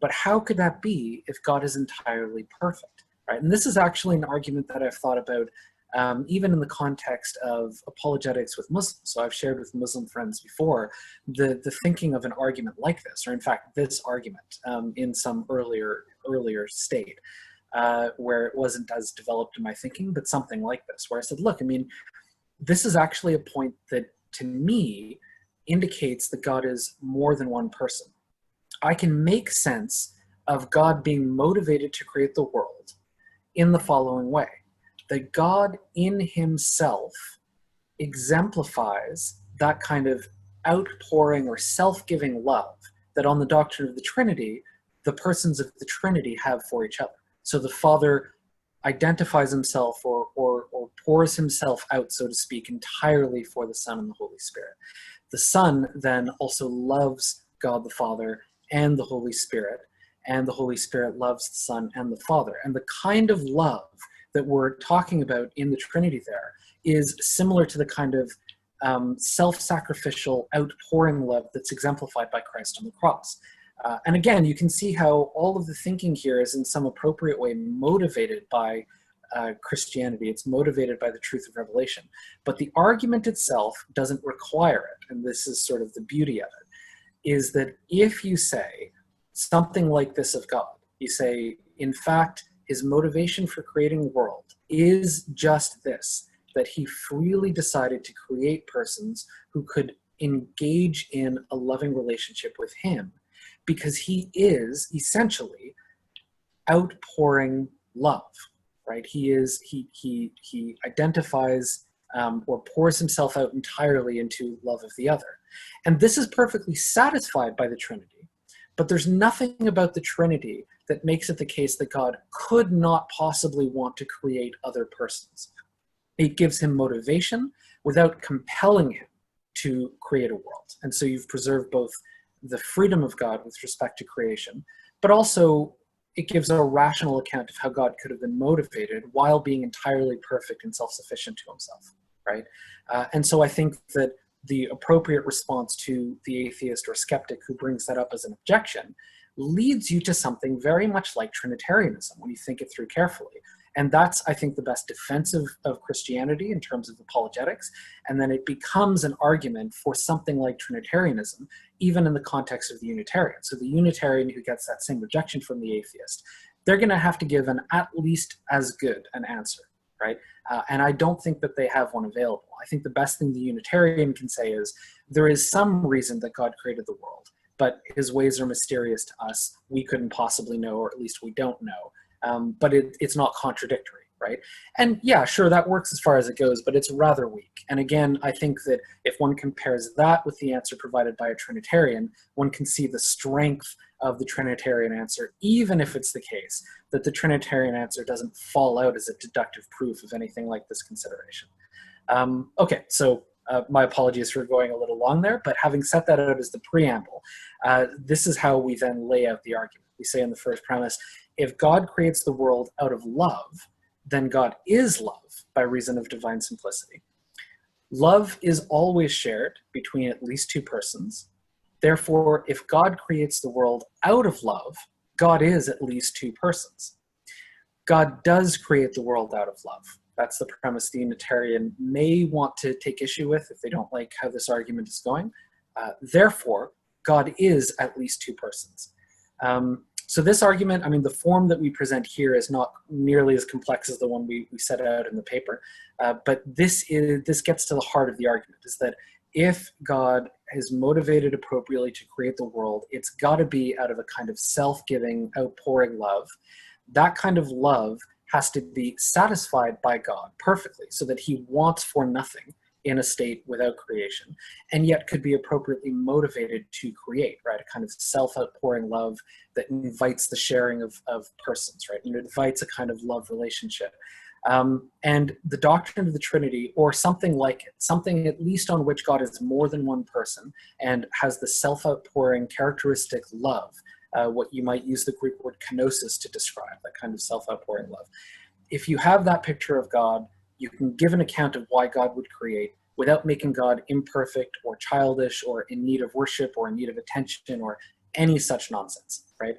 But how could that be if God is entirely perfect, right? And this is actually an argument that I've thought about even in the context of apologetics with Muslims. So I've shared with Muslim friends before the thinking of an argument like this, or in fact, this argument in some earlier state where it wasn't as developed in my thinking, but something like this, where I said, look, I mean, this is actually a point that to me indicates that God is more than one person. I can make sense of God being motivated to create the world in the following way. That God in himself exemplifies that kind of outpouring or self-giving love that on the doctrine of the Trinity, the persons of the Trinity have for each other. So the Father identifies himself or pours himself out, so to speak, entirely for the Son and the Holy Spirit. The Son then also loves God the Father and the Holy Spirit, and the Holy Spirit loves the Son and the Father. And the kind of love that we're talking about in the Trinity there is similar to the kind of self-sacrificial outpouring love that's exemplified by Christ on the cross. And again, you can see how all of the thinking here is in some appropriate way motivated by Christianity. It's motivated by the truth of revelation. But the argument itself doesn't require it, and this is sort of the beauty of it, is that if you say something like this of God, you say, in fact, his motivation for creating the world is just this, that he freely decided to create persons who could engage in a loving relationship with him because he is essentially outpouring love, right? He identifies or pours himself out entirely into love of the other. And this is perfectly satisfied by the Trinity, but there's nothing about the Trinity that makes it the case that God could not possibly want to create other persons. It gives him motivation without compelling him to create a world. And so you've preserved both the freedom of God with respect to creation, but also it gives a rational account of how God could have been motivated while being entirely perfect and self-sufficient to himself. right? And so I think that the appropriate response to the atheist or skeptic who brings that up as an objection leads you to something very much like Trinitarianism when you think it through carefully. And that's, I think, the best defense of Christianity in terms of apologetics. And then it becomes an argument for something like Trinitarianism, even in the context of the Unitarian. So the Unitarian who gets that same objection from the atheist, they're going to have to give an at least as good an answer, right? And I don't think that they have one available. I think the best thing the Unitarian can say is there is some reason that God created the world, but his ways are mysterious to us. We couldn't possibly know, or at least we don't know. But it's not contradictory, right? And yeah, sure, that works as far as it goes, but it's rather weak. And again, I think that if one compares that with the answer provided by a Trinitarian, one can see the strength of the Trinitarian answer, even if it's the case that the Trinitarian answer doesn't fall out as a deductive proof of anything like this consideration. Okay, so my apologies for going a little long there, but having set that out as the preamble, this is how we then lay out the argument. We say in the first premise, if God creates the world out of love, then God is love by reason of divine simplicity. Love is always shared between at least two persons. Therefore, if God creates the world out of love, God is at least two persons. God does create the world out of love. That's the premise the Unitarian may want to take issue with if they don't like how this argument is going. Therefore, God is at least two persons. So this argument, I mean, the form that we present here is not nearly as complex as the one we set out in the paper, but this gets to the heart of the argument, is that if God is motivated appropriately to create the world, it's got to be out of a kind of self-giving, outpouring love. That kind of love has to be satisfied by God perfectly, so that he wants for nothing in a state without creation, and yet could be appropriately motivated to create, right? A kind of self-outpouring love that invites the sharing of persons, right? And it invites a kind of love relationship. And the doctrine of the Trinity, or something like it, something at least on which God is more than one person and has the self-outpouring characteristic love, what you might use the Greek word kenosis to describe, that kind of self-outpouring love. If you have that picture of God, you can give an account of why God would create without making God imperfect or childish or in need of worship or in need of attention or any such nonsense, right?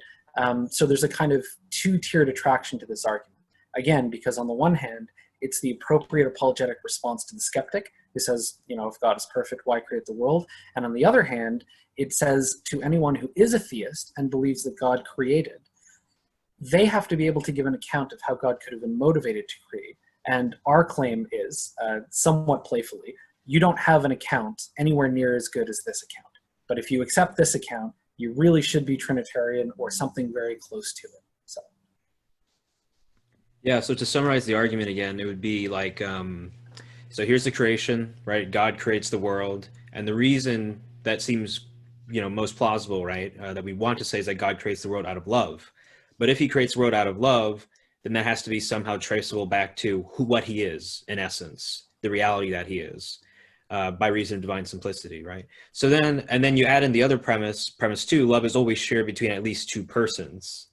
So there's a kind of two-tiered attraction to this argument. Again, because on the one hand, it's the appropriate apologetic response to the skeptic who says, you know, if God is perfect, why create the world? And on the other hand, it says to anyone who is a theist and believes that God created, they have to be able to give an account of how God could have been motivated to create. And our claim is, somewhat playfully, you don't have an account anywhere near as good as this account. But if you accept this account, you really should be Trinitarian or something very close to it. So. Yeah, so to summarize the argument again, it would be like, so here's the creation, right? God creates the world. And the reason that seems, you know, most plausible, right, that we want to say is that God creates the world out of love. But if he creates the world out of love, then that has to be somehow traceable back to what he is, in essence, the reality that he is, by reason of divine simplicity, right? So then, and then you add in the other premise 2, love is always shared between at least two persons.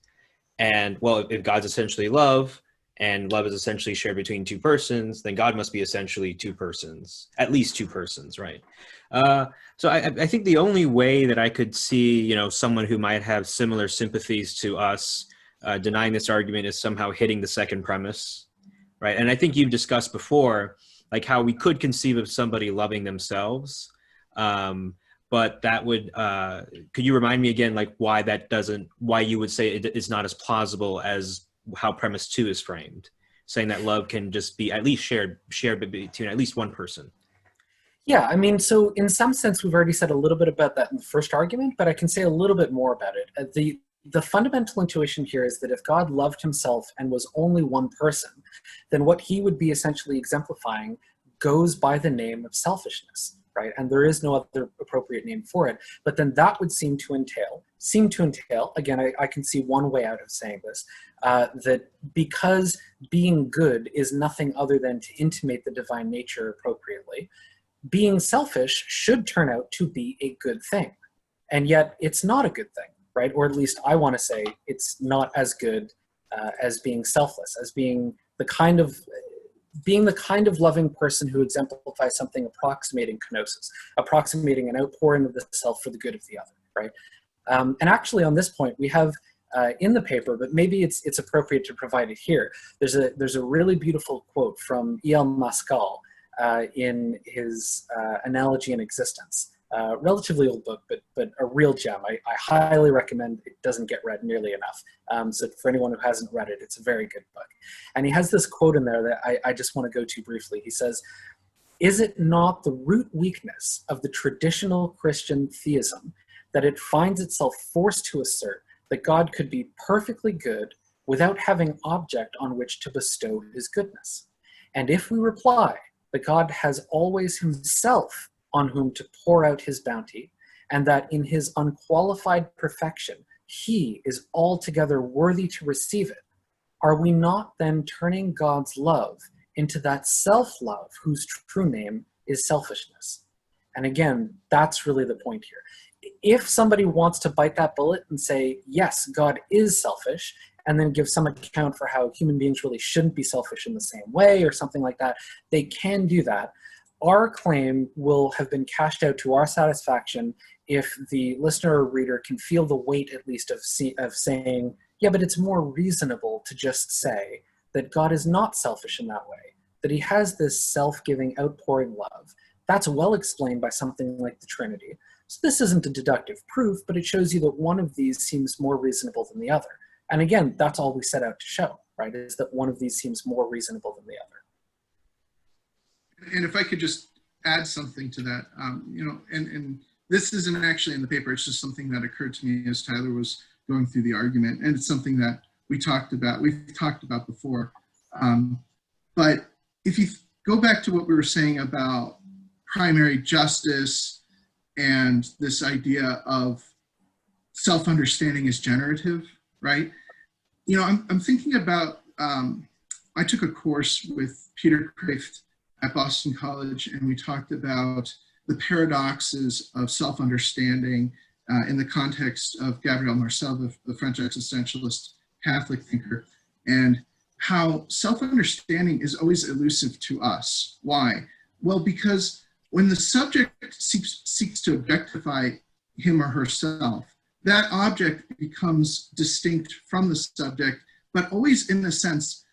And well, if God's essentially love, and love is essentially shared between two persons, then God must be essentially two persons, at least two persons, right? So I think the only way that I could see, you know, someone who might have similar sympathies to us denying this argument is somehow hitting the second premise, right? And I think you've discussed before, like how we could conceive of somebody loving themselves, but that would, could you remind me again, like why you would say it's not as plausible as how premise 2 is framed, saying that love can just be at least shared between at least one person? Yeah, I mean, so in some sense, we've already said a little bit about that in the first argument, but I can say a little bit more about it. The fundamental intuition here is that if God loved himself and was only one person, then what he would be essentially exemplifying goes by the name of selfishness, right? And there is no other appropriate name for it. But then that would seem to entail, again, I can see one way out of saying this, that because being good is nothing other than to intimate the divine nature appropriately, being selfish should turn out to be a good thing. And yet it's not a good thing, right? Or at least I want to say it's not as good as being selfless, as being the kind of being the kind of loving person who exemplifies something approximating kenosis, approximating an outpouring of the self for the good of the other, right? And actually on this point, we have in the paper, but maybe it's appropriate to provide it here. There's a really beautiful quote from E.L. Mascal in his Analogy and Existence. Relatively old book, but a real gem. I highly recommend. It doesn't get read nearly enough. So for anyone who hasn't read it, it's a very good book. And he has this quote in there that I just want to go to briefly. He says, "Is it not the root weakness of the traditional Christian theism that it finds itself forced to assert that God could be perfectly good without having object on which to bestow his goodness? And if we reply that God has always himself on whom to pour out his bounty, and that in his unqualified perfection he is altogether worthy to receive it, are we not then turning God's love into that self-love whose true name is selfishness?" And again, that's really the point here. If somebody wants to bite that bullet and say, yes, God is selfish, and then give some account for how human beings really shouldn't be selfish in the same way or something like that, they can do that. Our claim will have been cashed out to our satisfaction if the listener or reader can feel the weight, at least, of saying, yeah, but it's more reasonable to just say that God is not selfish in that way, that he has this self-giving, outpouring love. That's well explained by something like the Trinity. So this isn't a deductive proof, but it shows you that one of these seems more reasonable than the other. And again, that's all we set out to show, right, is that one of these seems more reasonable than the other. And if I could just add something to that, and this isn't actually in the paper, it's just something that occurred to me as Tyler was going through the argument, and it's something that we've talked about before. But if you go back to what we were saying about primary justice and this idea of self-understanding is generative, right? I'm thinking about, I took a course with Peter Kraft at Boston College, and we talked about the paradoxes of self-understanding in the context of Gabriel Marcel, the French existentialist Catholic thinker, and how self-understanding is always elusive to us. Why? Well, because when the subject seeks to objectify him or herself, that object becomes distinct from the subject, but always in a sense,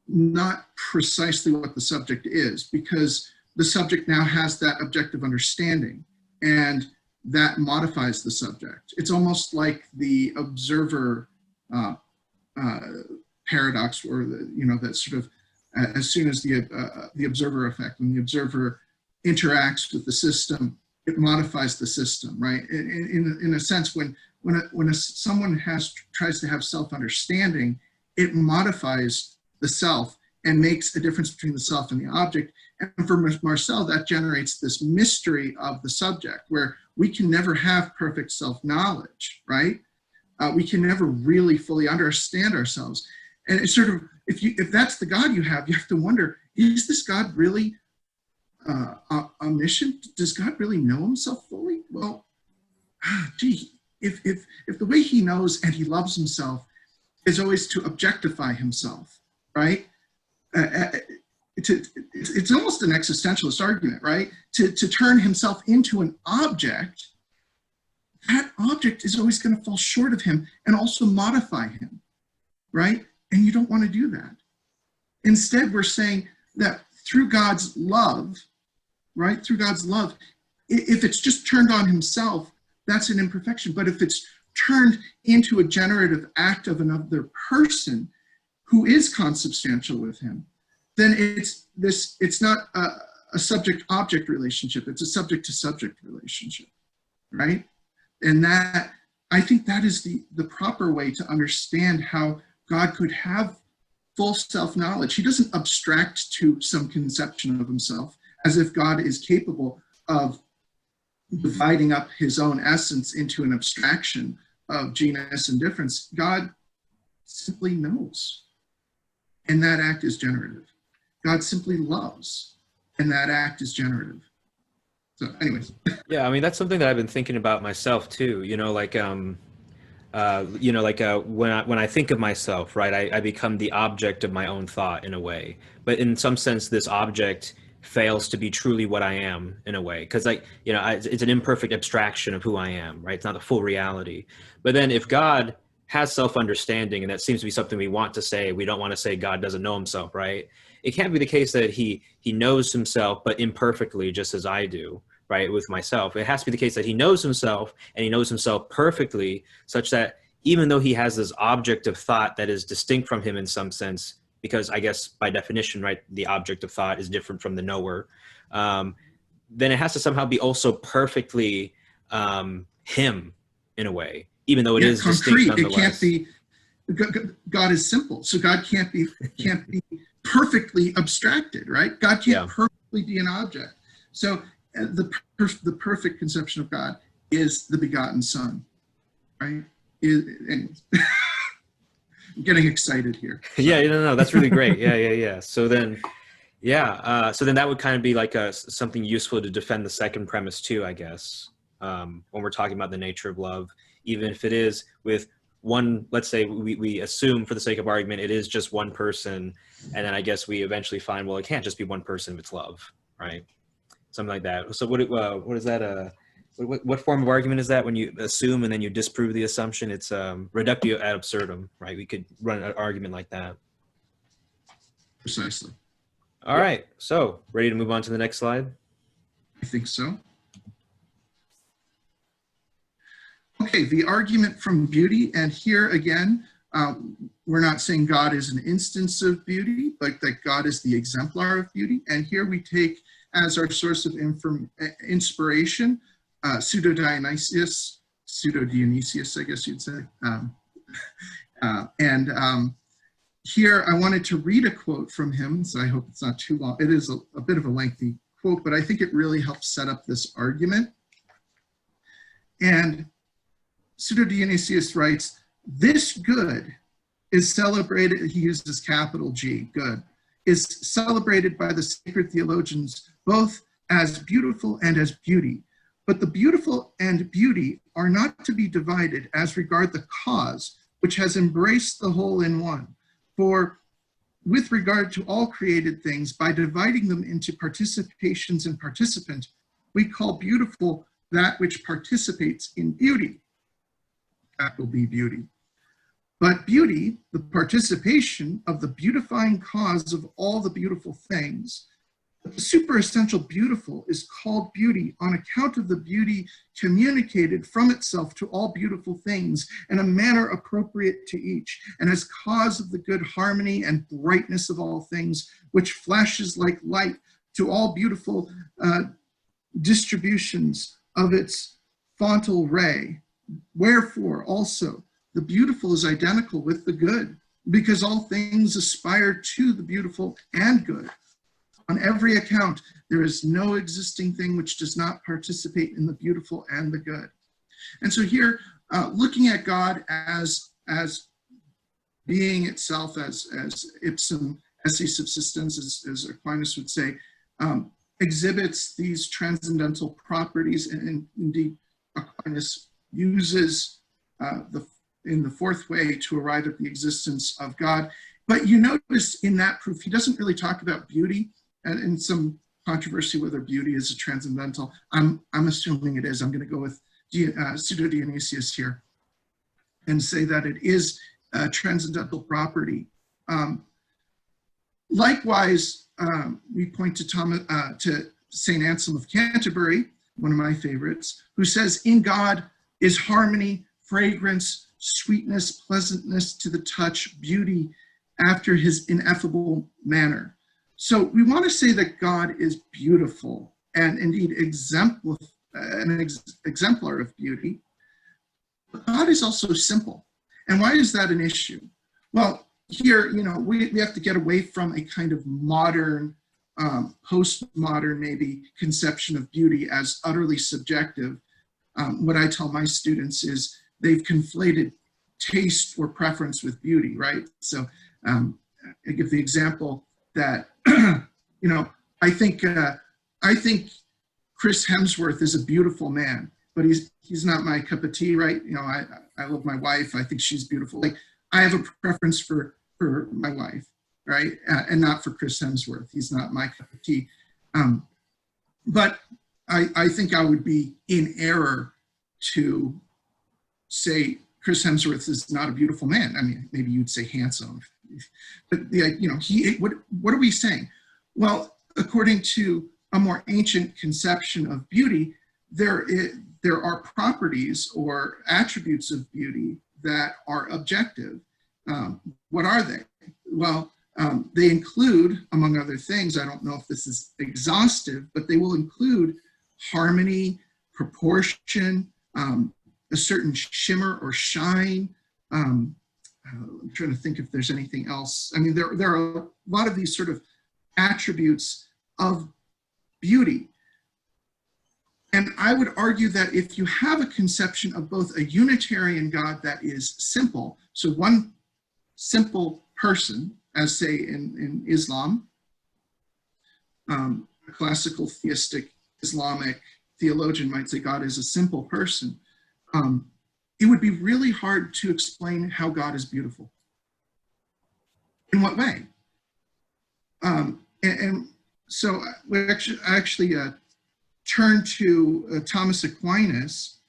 not precisely what the subject is, because the subject now has that objective understanding, and that modifies the subject. It's almost like the observer paradox, or that sort of, as soon as the observer effect, when the observer interacts with the system, it modifies the system, right? In a sense, when someone tries to have self-understanding, it modifies the self and makes a difference between the self and the object. And for Marcel, that generates this mystery of the subject, where we can never have perfect self-knowledge, right? We can never really fully understand ourselves. And it's sort of, if that's the God you have to wonder, is this God really omniscient? Does God really know himself fully? Well, if the way he knows and he loves himself is always to objectify himself, right? It's almost an existentialist argument, right? To turn himself into an object, that object is always going to fall short of him and also modify him, right? And you don't want to do that. Instead, we're saying that through God's love, right? Through God's love, if it's just turned on himself, that's an imperfection. But if it's turned into a generative act of another person who is consubstantial with him, then it's not a subject-object relationship, it's a subject-to-subject relationship, right? And that, I think that is the proper way to understand how God could have full self-knowledge. He doesn't abstract to some conception of himself as if God is capable of dividing up his own essence into an abstraction of genus and difference. God simply knows, and that act is generative. God simply loves, and that act is generative. So anyways. Yeah, I mean, that's something that I've been thinking about myself too, You know, like when I think of myself, right, I become the object of my own thought in a way. But in some sense, this object fails to be truly what I am in a way, because like, you know, it's an imperfect abstraction of who I am, right? It's not the full reality. But then if God has self-understanding, and that seems to be something we want to say, we don't want to say God doesn't know himself, right? It can't be the case that he knows himself, but imperfectly, just as I do, right, with myself. It has to be the case that he knows himself, and he knows himself perfectly, such that even though he has this object of thought that is distinct from him in some sense, because I guess by definition, right, the object of thought is different from the knower, then it has to somehow be also perfectly him in a way, even though it is concrete. distinct It can't be. God is simple, so God can't be perfectly abstracted, right? God can't perfectly be an object. So the perfect conception of God is the begotten Son, right? Anyways. I'm getting excited here. Yeah, no, that's really great. Yeah. So then that would kind of be like something useful to defend the second premise too, I guess, when we're talking about the nature of love, even if it is with one, let's say we assume for the sake of argument, it is just one person. And then I guess we eventually find, well, it can't just be one person if it's love, right? Something like that. So what is that? What form of argument is that when you assume and then you disprove the assumption? It's reductio ad absurdum, right? We could run an argument like that. Precisely. All right. So ready to move on to the next slide? I think so. Okay, the argument from beauty. And here again, we're not saying God is an instance of beauty, but that God is the exemplar of beauty. And here we take as our source of inspiration Pseudo-Dionysius, I guess you'd say. Here I wanted to read a quote from him, so I hope it's not too long. It is a bit of a lengthy quote, but I think it really helps set up this argument. And Pseudo-Dionysius writes, "This good is celebrated," he uses capital G, good, "is celebrated by the sacred theologians both as beautiful and as beauty. But the beautiful and beauty are not to be divided as regard the cause, which has embraced the whole in one. For with regard to all created things, by dividing them into participations and participant, we call beautiful that which participates in beauty." That will be beauty. "But beauty, the participation of the beautifying cause of all the beautiful things, the superessential beautiful is called beauty on account of the beauty communicated from itself to all beautiful things in a manner appropriate to each, and as cause of the good harmony and brightness of all things, which flashes like light to all beautiful distributions of its fontal ray. Wherefore also the beautiful is identical with the good, because all things aspire to the beautiful and good. On every account, there is no existing thing which does not participate in the beautiful and the good." And so here, looking at God as being itself, as ipsum esse subsistens, as Aquinas would say, exhibits these transcendental properties, and indeed Aquinas uses in the fourth way to arrive at the existence of God. But you notice in that proof, he doesn't really talk about beauty. And in some controversy whether beauty is a transcendental, I'm assuming it is. I'm going to go with Pseudo-Dionysius here and say that it is a transcendental property. Likewise, we point to St. Anselm of Canterbury, one of my favorites, who says, "In God is harmony, fragrance, sweetness, pleasantness to the touch, beauty after his ineffable manner." So we want to say that God is beautiful and indeed an exemplar of beauty. But God is also simple. And why is that an issue? Well, here, we have to get away from a kind of modern, postmodern maybe conception of beauty as utterly subjective. What I tell my students is they've conflated taste or preference with beauty, right? So I give the example that, I think Chris Hemsworth is a beautiful man, but he's not my cup of tea, right? You know, I love my wife. I think she's beautiful. Like, I have a preference for my wife, right? And not for Chris Hemsworth. He's not my cup of tea. But I think I would be in error to say Chris Hemsworth is not a beautiful man. I mean, maybe you'd say handsome, but you know, what are we saying? Well, according to a more ancient conception of beauty, there are properties or attributes of beauty that are objective. What are they? Well, they include, among other things, I don't know if this is exhaustive, but they will include harmony, proportion, a certain shimmer or shine. I'm trying to think if there's anything else. I mean, there are a lot of these sort of attributes of beauty. And I would argue that if you have a conception of both a Unitarian God that is simple, so one simple person, as say in Islam, a classical theistic Islamic theologian might say God is a simple person, it would be really hard to explain how God is beautiful. In what way? And so we actually turn to Thomas Aquinas,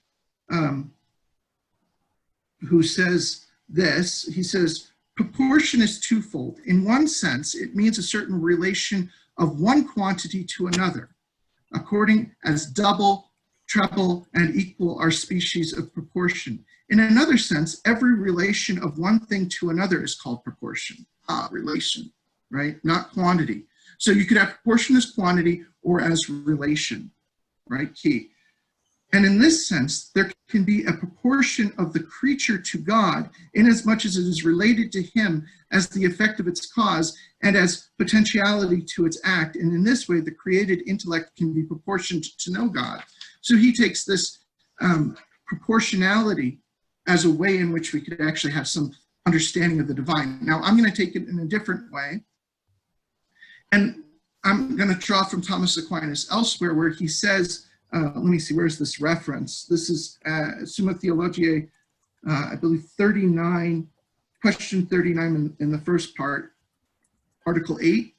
who says this. He says, proportion is twofold. In one sense, it means a certain relation of one quantity to another, according as double, treble, and equal are species of proportion. In another sense, every relation of one thing to another is called proportion. Relation, right? Not quantity. So you could have proportion as quantity or as relation, right? Key. And in this sense, there can be a proportion of the creature to God inasmuch as it is related to him as the effect of its cause and as potentiality to its act. And in this way, the created intellect can be proportioned to know God. So he takes this proportionality as a way in which we could actually have some understanding of the divine. Now, I'm going to take it in a different way. And I'm going to draw from Thomas Aquinas elsewhere where he says, let me see, where's this reference? This is Summa Theologiae, I believe 39, question 39 in the first part, article 8.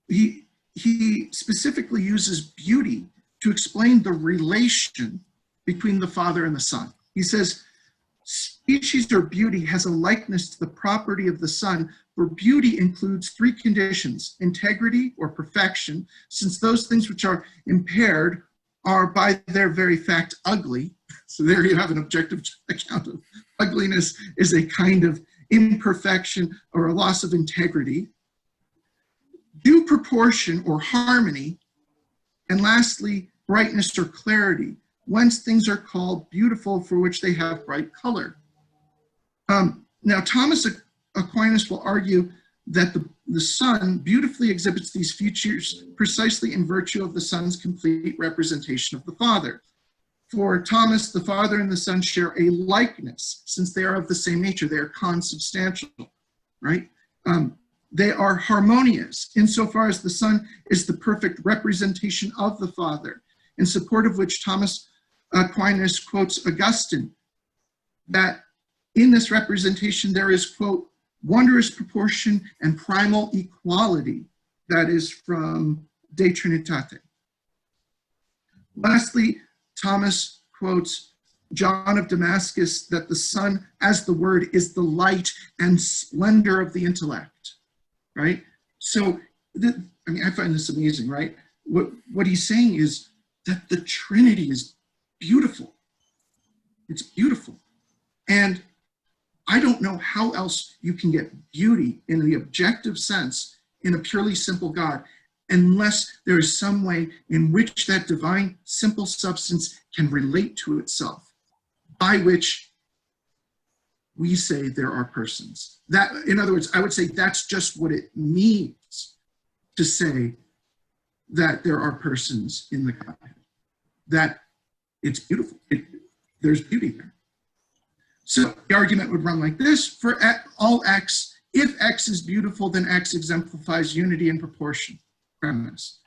He specifically uses beauty to explain the relation between the Father and the Son. He says, species or beauty has a likeness to the property of the Son, for beauty includes three conditions: integrity or perfection, since those things which are impaired are by their very fact ugly. So there you have an objective account of ugliness is a kind of imperfection or a loss of integrity. Due proportion or harmony, and lastly, brightness or clarity, whence things are called beautiful for which they have bright color. Now, Thomas Aquinas will argue that the Son beautifully exhibits these features precisely in virtue of the Son's complete representation of the Father. For Thomas, the Father and the Son share a likeness, since they are of the same nature. They are consubstantial, right? They are harmonious, insofar as the Son is the perfect representation of the Father, in support of which Thomas Aquinas quotes Augustine, that in this representation there is, quote, wondrous proportion and primal equality. That is from De Trinitate. Lastly, Thomas quotes John of Damascus that the Son, as the Word, is the light and splendor of the intellect, right? So, I mean, I find this amazing, right? What he's saying is that the Trinity is beautiful. It's beautiful. And I don't know how else you can get beauty in the objective sense in a purely simple God unless there is some way in which that divine simple substance can relate to itself, by which we say there are persons. That, in other words, I would say that's just what it means to say that there are persons in the Godhead, that it's beautiful. There's beauty there. So the argument would run like this: for all X, if X is beautiful, then X exemplifies unity and proportion. Premise.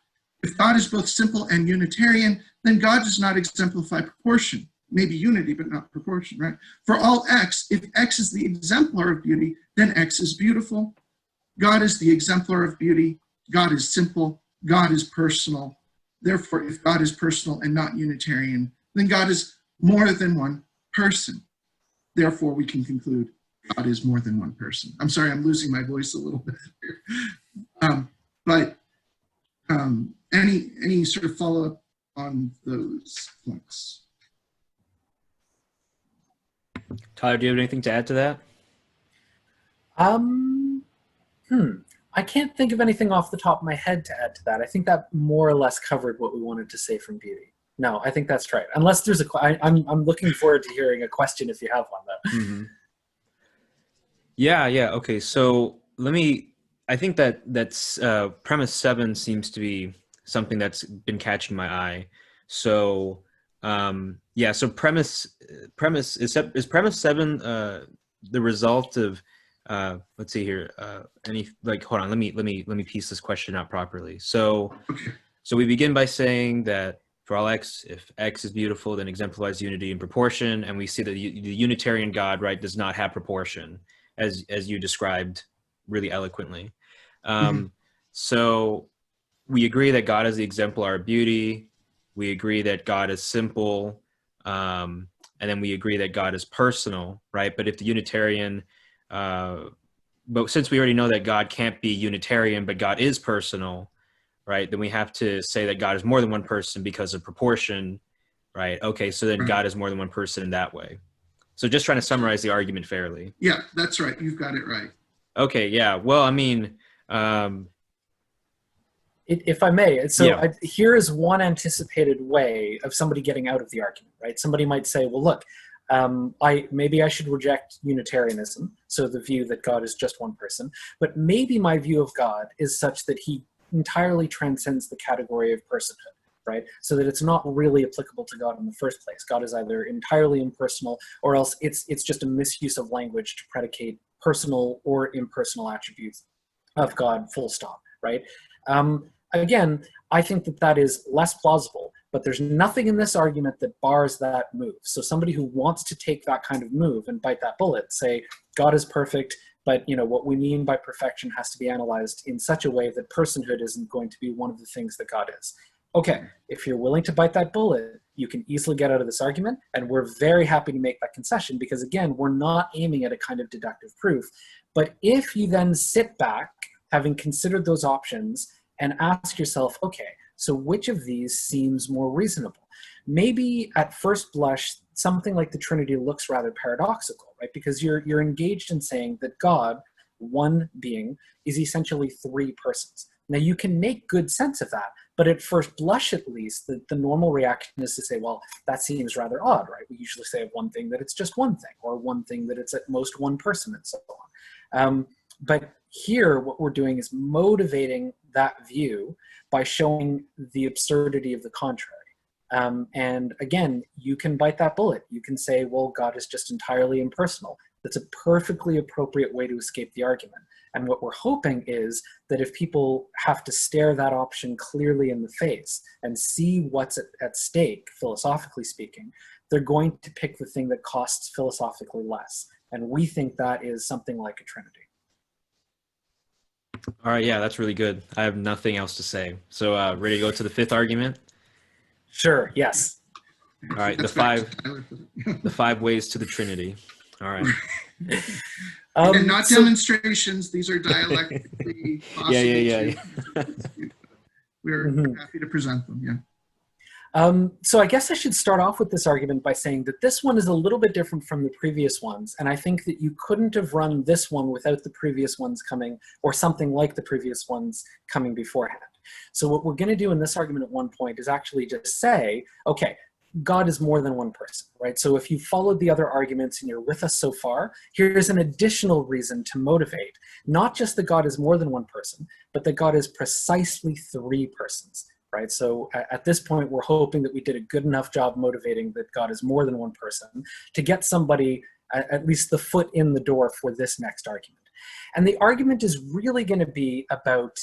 If God is both simple and Unitarian, then God does not exemplify proportion. Maybe unity, but not proportion, right? For all X, if X is the exemplar of beauty, then X is beautiful. God is the exemplar of beauty. God is simple. God is personal. Therefore, if God is personal and not Unitarian, then God is more than one person. Therefore, we can conclude God is more than one person. I'm sorry, I'm losing my voice a little bit here. Any sort of follow-up on those points? Tyler, do you have anything to add to that? I can't think of anything off the top of my head to add to that. I think that more or less covered what we wanted to say from beauty. No, I think that's right. Unless there's I'm looking forward to hearing a question if you have one, though. Mm-hmm. Yeah. Okay. So I think that's premise 7 seems to be something that's been catching my eye. So so premise is premise 7 the result of let's see here, hold on, let me piece this question out properly. So we begin by saying that for all X, if X is beautiful, then exemplifies unity in proportion, and we see that the Unitarian God, right, does not have proportion, as you described really eloquently. So we agree that God is the exemplar of beauty. We agree that God is simple, and then we agree that God is personal, right? But if the Unitarian, but since we already know that God can't be Unitarian, but God is personal, right? Then we have to say that God is more than one person because of proportion, right? Okay, so then God is more than one person in that way. So just trying to summarize the argument fairly. Yeah, that's right. You've got it right. Okay, yeah. Well, I mean, if I may, so here is one anticipated way of somebody getting out of the argument, right? Somebody might say, well, look, maybe I should reject Unitarianism, so the view that God is just one person, but maybe my view of God is such that he entirely transcends the category of personhood, right? So that it's not really applicable to God in the first place. God is either entirely impersonal, or else it's just a misuse of language to predicate personal or impersonal attributes of God, full stop, right? Again, I think that is less plausible, but there's nothing in this argument that bars that move. So somebody who wants to take that kind of move and bite that bullet, say, God is perfect, but what we mean by perfection has to be analyzed in such a way that personhood isn't going to be one of the things that God is. Okay, if you're willing to bite that bullet, you can easily get out of this argument, and we're very happy to make that concession because, again, we're not aiming at a kind of deductive proof. But if you then sit back, having considered those options, and ask yourself, okay, so which of these seems more reasonable? Maybe at first blush, something like the Trinity looks rather paradoxical, right? Because you're engaged in saying that God, one being, is essentially three persons. Now you can make good sense of that, but at first blush at least, the normal reaction is to say, well, that seems rather odd, right? We usually say of one thing that it's just one thing, or one thing that it's at most one person, and so on. But here, what we're doing is motivating that view by showing the absurdity of the contrary. And again, you can bite that bullet. You can say, well, God is just entirely impersonal. That's a perfectly appropriate way to escape the argument. And what we're hoping is that if people have to stare that option clearly in the face and see what's at stake, philosophically speaking, they're going to pick the thing that costs philosophically less. And we think that is something like a Trinity. All right, yeah, that's really good. I have nothing else to say. So ready to go to the fifth argument? Sure, yes. All right, the five ways to the Trinity. All right. And not demonstrations. These are dialectically possible. Yeah. We're happy to present them, yeah. So I guess I should start off with this argument by saying that this one is a little bit different from the previous ones, and I think that you couldn't have run this one without the previous ones coming, or something like the previous ones coming beforehand. So what we're going to do in this argument at one point is actually just say, okay, God is more than one person, right? So if you followed the other arguments and you're with us so far, here's an additional reason to motivate, not just that God is more than one person, but that God is precisely three persons. Right? So at this point, we're hoping that we did a good enough job motivating that God is more than one person to get somebody at least the foot in the door for this next argument. And the argument is really going to be about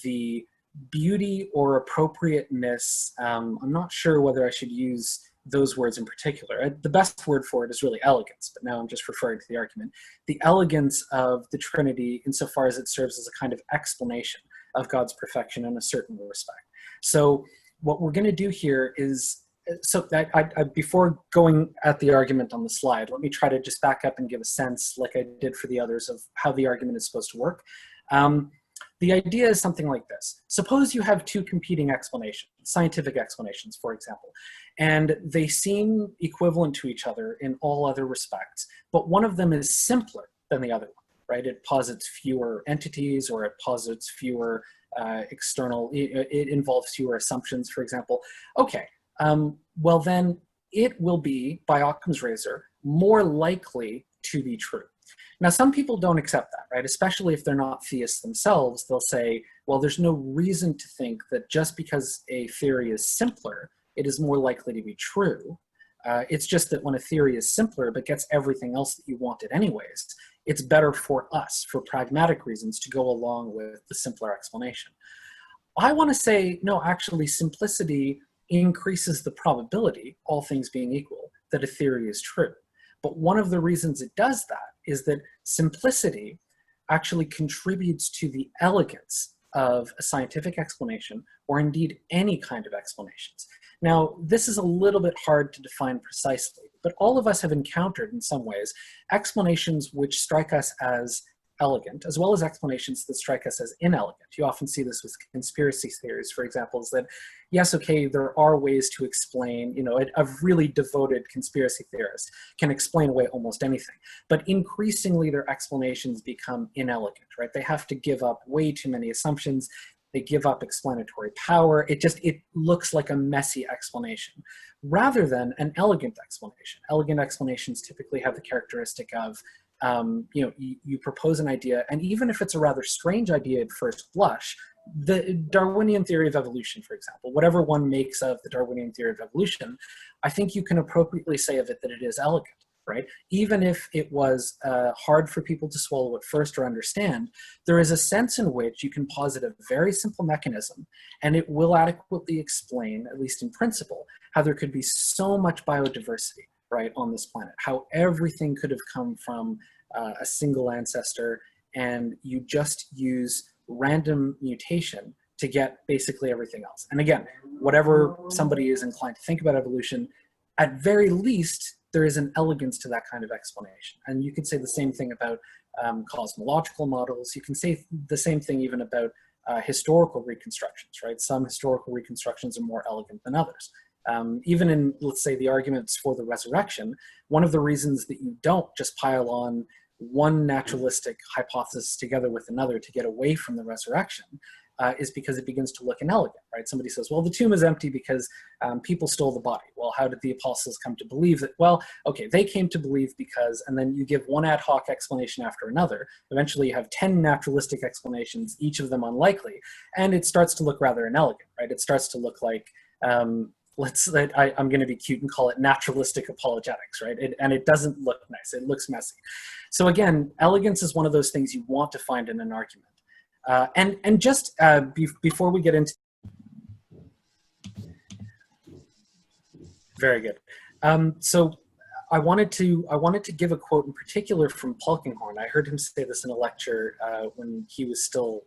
the beauty or appropriateness, I'm not sure whether I should use those words in particular. The best word for it is really elegance, but now I'm just referring to the argument. The elegance of the Trinity insofar as it serves as a kind of explanation of God's perfection in a certain respect. So what we're going to do here is, before going at the argument on the slide, let me try to just back up and give a sense, like I did for the others, of how the argument is supposed to work. The idea is something like this. Suppose you have two competing explanations, scientific explanations, for example, and they seem equivalent to each other in all other respects, but one of them is simpler than the other one, right? It posits fewer entities, or it posits fewer it involves fewer assumptions, for example. Okay, well then it will be, by Occam's razor, more likely to be true. Now, some people don't accept that, right? Especially if they're not theists themselves. They'll say, well, there's no reason to think that just because a theory is simpler, it is more likely to be true. It's just that when a theory is simpler but gets everything else that you wanted anyways, it's better for us, for pragmatic reasons, to go along with the simpler explanation. I want to say, no, actually, simplicity increases the probability, all things being equal, that a theory is true. But one of the reasons it does that is that simplicity actually contributes to the elegance of a scientific explanation, or indeed any kind of explanations. Now, this is a little bit hard to define precisely, but all of us have encountered in some ways explanations which strike us as elegant, as well as explanations that strike us as inelegant. You often see this with conspiracy theories, for example, is that, yes, okay, there are ways to explain, you know, a really devoted conspiracy theorist can explain away almost anything, but increasingly their explanations become inelegant, right? They have to give up way too many assumptions. They give up explanatory power. It looks like a messy explanation rather than an elegant explanation. Elegant explanations typically have the characteristic of, you propose an idea, and even if it's a rather strange idea at first blush, the Darwinian theory of evolution, for example, whatever one makes of the Darwinian theory of evolution, I think you can appropriately say of it that it is elegant, right? Even if it was hard for people to swallow at first or understand, there is a sense in which you can posit a very simple mechanism, and it will adequately explain, at least in principle, how there could be so much biodiversity, right, on this planet, how everything could have come from a single ancestor, and you just use random mutation to get basically everything else. And again, whatever somebody is inclined to think about evolution, at very least, there is an elegance to that kind of explanation. And you could say the same thing about cosmological models. You can say the same thing even about historical reconstructions, right? Some historical reconstructions are more elegant than others. Even in, let's say, the arguments for the resurrection, one of the reasons that you don't just pile on one naturalistic hypothesis together with another to get away from the resurrection is because it begins to look inelegant, right? Somebody says, well, the tomb is empty because people stole the body. Well, how did the apostles come to believe that? Well, okay, they came to believe because, and then you give one ad hoc explanation after another. Eventually you have 10 naturalistic explanations, each of them unlikely, and it starts to look rather inelegant, right? It starts to look like, I'm going to be cute and call it naturalistic apologetics, right? And it doesn't look nice. It looks messy. So again, elegance is one of those things you want to find in an argument. And just before we get into, very good. So I wanted to give a quote in particular from Polkinghorne. I heard him say this in a lecture when he was still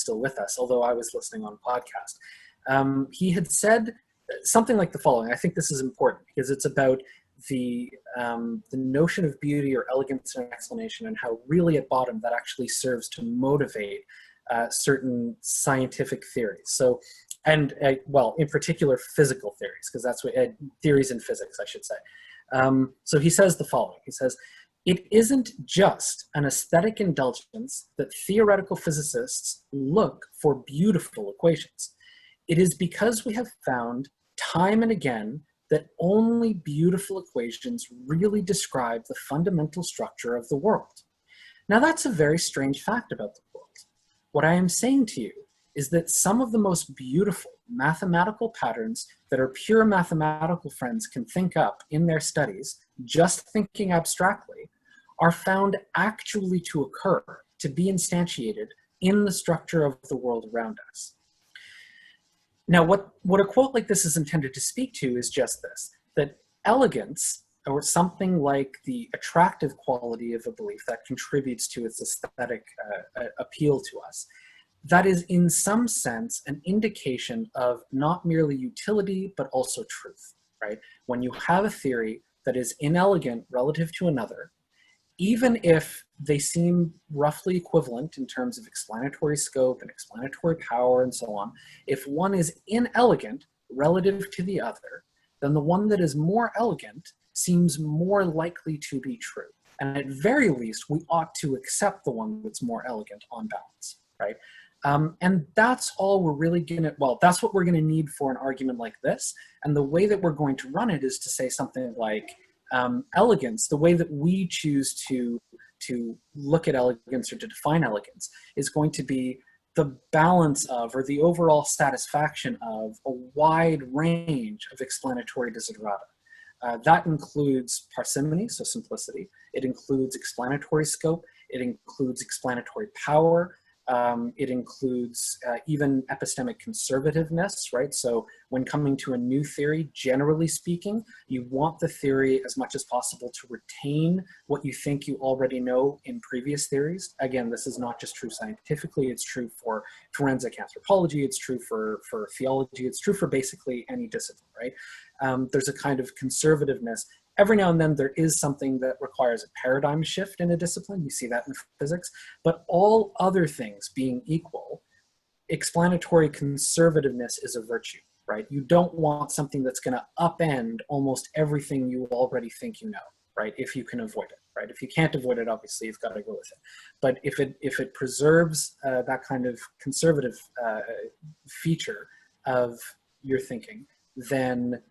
with us, although I was listening on a podcast. He had said something like the following. I think this is important because it's about the notion of beauty or elegance in an explanation, and how really at bottom that actually serves to motivate certain scientific theories. So, and well, in particular, physical theories, because that's what theories in physics, I should say. So he says the following. He says, "It isn't just an aesthetic indulgence that theoretical physicists look for beautiful equations. It is because we have found time and again that only beautiful equations really describe the fundamental structure of the world." Now, that's a very strange fact about the world. What I am saying to you is that some of the most beautiful mathematical patterns that our pure mathematical friends can think up in their studies, just thinking abstractly, are found actually to occur, to be instantiated in the structure of the world around us. Now, what a quote like this is intended to speak to is just this, that elegance, or something like the attractive quality of a belief that contributes to its aesthetic appeal to us, that is in some sense an indication of not merely utility, but also truth, right? When you have a theory that is inelegant relative to another, even if they seem roughly equivalent in terms of explanatory scope and explanatory power and so on, if one is inelegant relative to the other, then the one that is more elegant seems more likely to be true. And at very least, we ought to accept the one that's more elegant on balance, right? And that's all we're really gonna, well, that's what we're gonna need for an argument like this. And the way that we're going to run it is to say something like, elegance, the way that we choose to look at elegance or to define elegance is going to be the balance of, or the overall satisfaction of, a wide range of explanatory desiderata. That includes parsimony, so simplicity. It includes explanatory scope. It includes explanatory power. It includes even epistemic conservativeness, right? So when coming to a new theory, generally speaking, you want the theory as much as possible to retain what you think you already know in previous theories. Again, this is not just true scientifically, it's true for forensic anthropology, it's true for theology, it's true for basically any discipline, right? There's a kind of conservativeness. Every now and then there is something that requires a paradigm shift in a discipline. You see that in physics. But all other things being equal, explanatory conservativeness is a virtue, right? You don't want something that's going to upend almost everything you already think you know, right? If you can avoid it, right? If you can't avoid it, obviously you've got to go with it. But if it preserves that kind of conservative feature of your thinking, then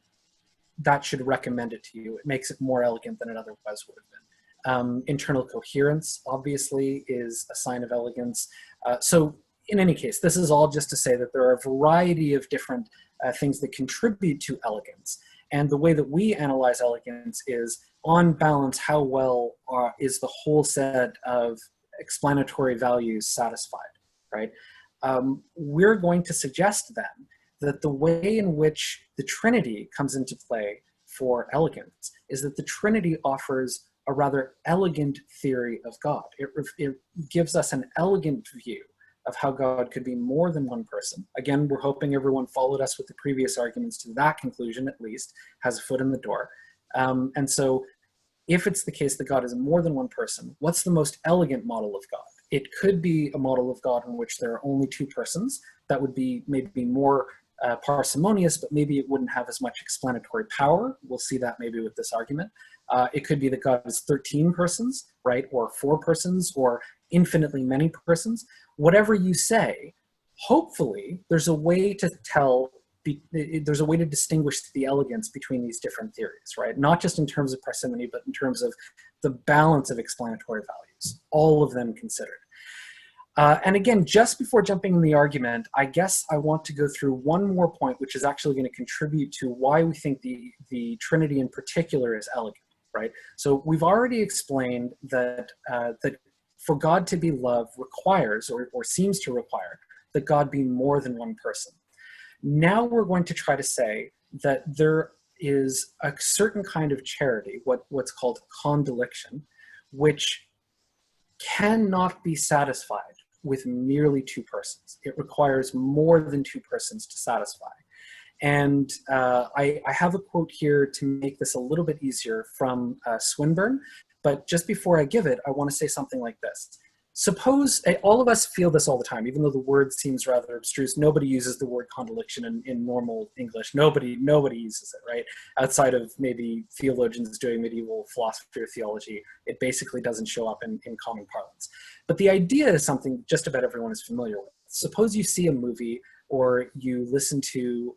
that should recommend it to you. It makes it more elegant than it otherwise would have been. Internal coherence, obviously, is a sign of elegance. So in any case, this is all just to say that there are a variety of different things that contribute to elegance. And the way that we analyze elegance is, on balance, how well is the whole set of explanatory values satisfied, right? We're going to suggest then that the way in which the Trinity comes into play for elegance is that the Trinity offers a rather elegant theory of God. It gives us an elegant view of how God could be more than one person. Again, we're hoping everyone followed us with the previous arguments to that conclusion, at least, has a foot in the door. And so if it's the case that God is more than one person, what's the most elegant model of God? It could be a model of God in which there are only two persons. That would be maybe more parsimonious, but maybe it wouldn't have as much explanatory power. We'll see that maybe with this argument. It could be that God is 13 persons, right? Or 4 persons, or infinitely many persons. Whatever you say, hopefully there's a way to there's a way to distinguish the elegance between these different theories, right? Not just in terms of parsimony, but in terms of the balance of explanatory values, all of them considered. And again, just before jumping in the argument, I guess I want to go through one more point, which is actually going to contribute to why we think the Trinity in particular is elegant, right? So we've already explained that, that for God to be love requires, or seems to require, that God be more than one person. Now we're going to try to say that there is a certain kind of charity, what's called Condelection, which cannot be satisfied with merely two persons. It requires more than two persons to satisfy. And I have a quote here to make this a little bit easier from Swinburne, but just before I give it, I want to say something like this. Suppose, all of us feel this all the time, even though the word seems rather abstruse. Nobody uses the word condelection in normal English. Nobody uses it, right? Outside of maybe theologians doing medieval philosophy or theology, it basically doesn't show up in common parlance. But the idea is something just about everyone is familiar with. Suppose you see a movie or you listen to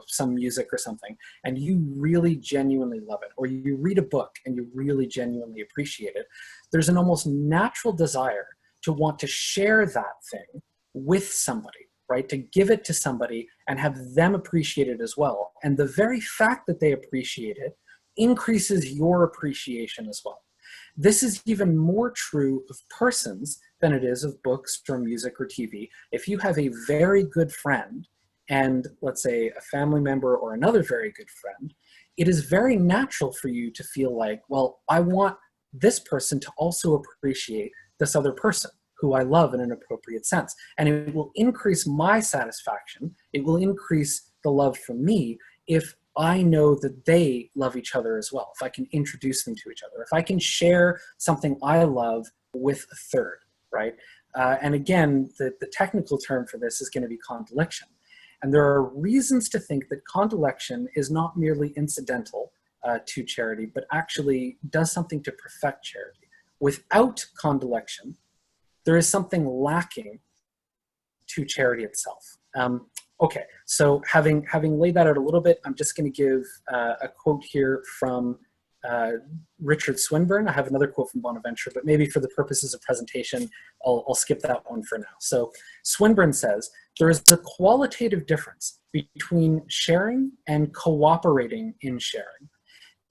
some music or something, and you really genuinely love it, or you read a book and you really genuinely appreciate it, there's an almost natural desire to want to share that thing with somebody, right? To give it to somebody and have them appreciate it as well. And the very fact that they appreciate it increases your appreciation as well. This is even more true of persons than it is of books or music or TV. If you have a very good friend and let's say a family member or another very good friend, it is very natural for you to feel like, well, I want this person to also appreciate this other person who I love in an appropriate sense. And it will increase my satisfaction. It will increase the love for me if I know that they love each other as well, if I can introduce them to each other, if I can share something I love with a third, right? And again, the technical term for this is going to be Condelection. And there are reasons to think that Condelection is not merely incidental to charity, but actually does something to perfect charity. Without Condelection, there is something lacking to charity itself. Okay, so having laid that out a little bit, I'm just going to give a quote here from Richard Swinburne. I have another quote from Bonaventure, but maybe for the purposes of presentation, I'll skip that one for now. So Swinburne says, there is a qualitative difference between sharing and cooperating in sharing,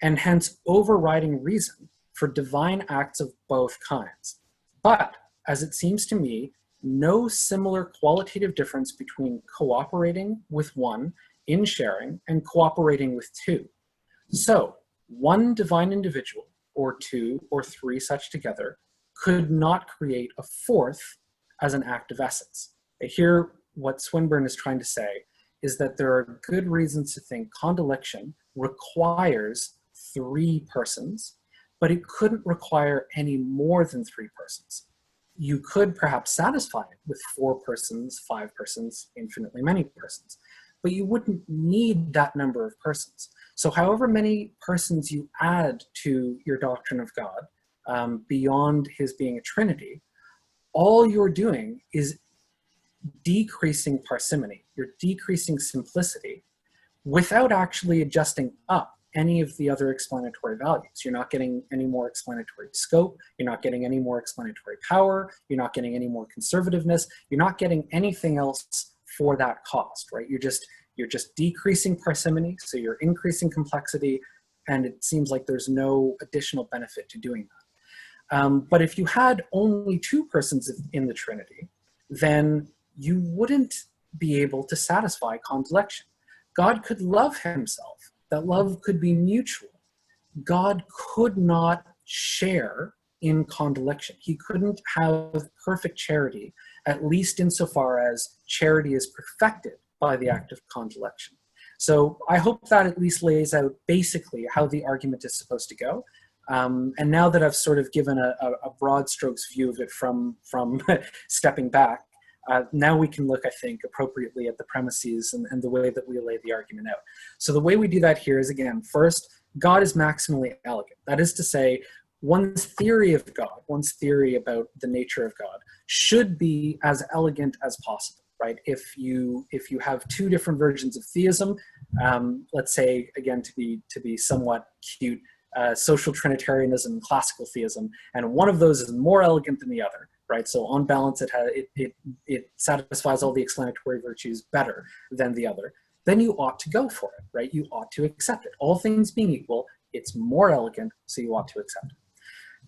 and hence overriding reason for divine acts of both kinds. But, as it seems to me, no similar qualitative difference between cooperating with one in sharing and cooperating with two. So, one divine individual, or two or three such together, could not create a fourth as an act of essence. Here, what Swinburne is trying to say is that there are good reasons to think Condelection requires three persons, but it couldn't require any more than three persons. You could perhaps satisfy it with 4 persons, 5 persons, infinitely many persons, but you wouldn't need that number of persons. So however many persons you add to your doctrine of God, beyond his being a Trinity, all you're doing is decreasing parsimony. You're decreasing simplicity without actually adjusting up any of the other explanatory values. You're not getting any more explanatory scope. You're not getting any more explanatory power. You're not getting any more conservativeness. You're not getting anything else for that cost, right? You're just decreasing parsimony, so you're increasing complexity, and it seems like there's no additional benefit to doing that. But if you had only 2 persons in the Trinity, then you wouldn't be able to satisfy Condelection. God could love himself. That love could be mutual. God could not share in Condelection. He couldn't have perfect charity, at least insofar as charity is perfected by the act of Condelection. So I hope that at least lays out basically how the argument is supposed to go. And now that I've sort of given a broad strokes view of it from stepping back, now we can look, I think, appropriately at the premises and the way that we lay the argument out. So the way we do that here is, again, first, God is maximally elegant. That is to say, one's theory of God, one's theory about the nature of God, should be as elegant as possible, right? If you have 2 different versions of theism, let's say, again, to be somewhat cute, social Trinitarianism and classical theism, and one of those is more elegant than the other, right? So on balance, it satisfies all the explanatory virtues better than the other. Then you ought to go for it, right? You ought to accept it. All things being equal, it's more elegant, so you ought to accept it.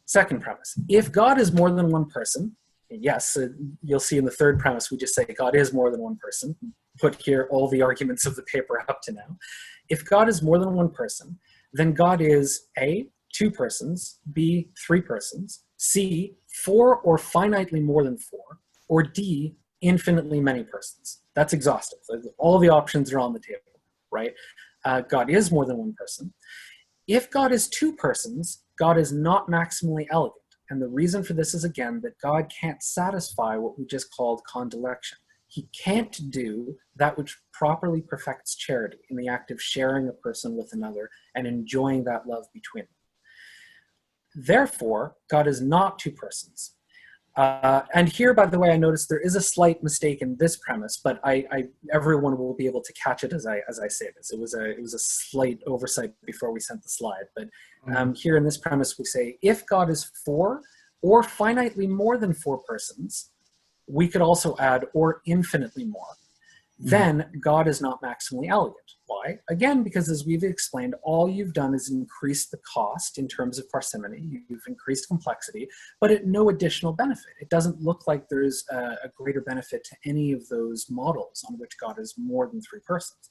Second premise, if God is more than one person, yes, you'll see in the third premise, we just say God is more than one person. Put here all the arguments of the paper up to now. If God is more than one person, then God is A, 2 persons, B, 3 persons, C, 4 or finitely more than 4, or D, infinitely many persons. That's exhaustive. All the options are on the table, right? God is more than one person. If God is 2 persons, God is not maximally elegant. And the reason for this is, again, that God can't satisfy what we just called Condelection. He can't do that which properly perfects charity in the act of sharing a person with another and enjoying that love between them. Therefore, God is not 2 persons. And here, by the way, I noticed there is a slight mistake in this premise, but everyone will be able to catch it as I say this. It was a slight oversight before we sent the slide. But here in this premise, we say, if God is 4 or finitely more than 4 persons, we could also add or infinitely more. then God is not maximally elegant. Why? Again, because as we've explained, all you've done is increase the cost in terms of parsimony. You've increased complexity, but at no additional benefit. It doesn't look like there's a greater benefit to any of those models on which God is more than three persons.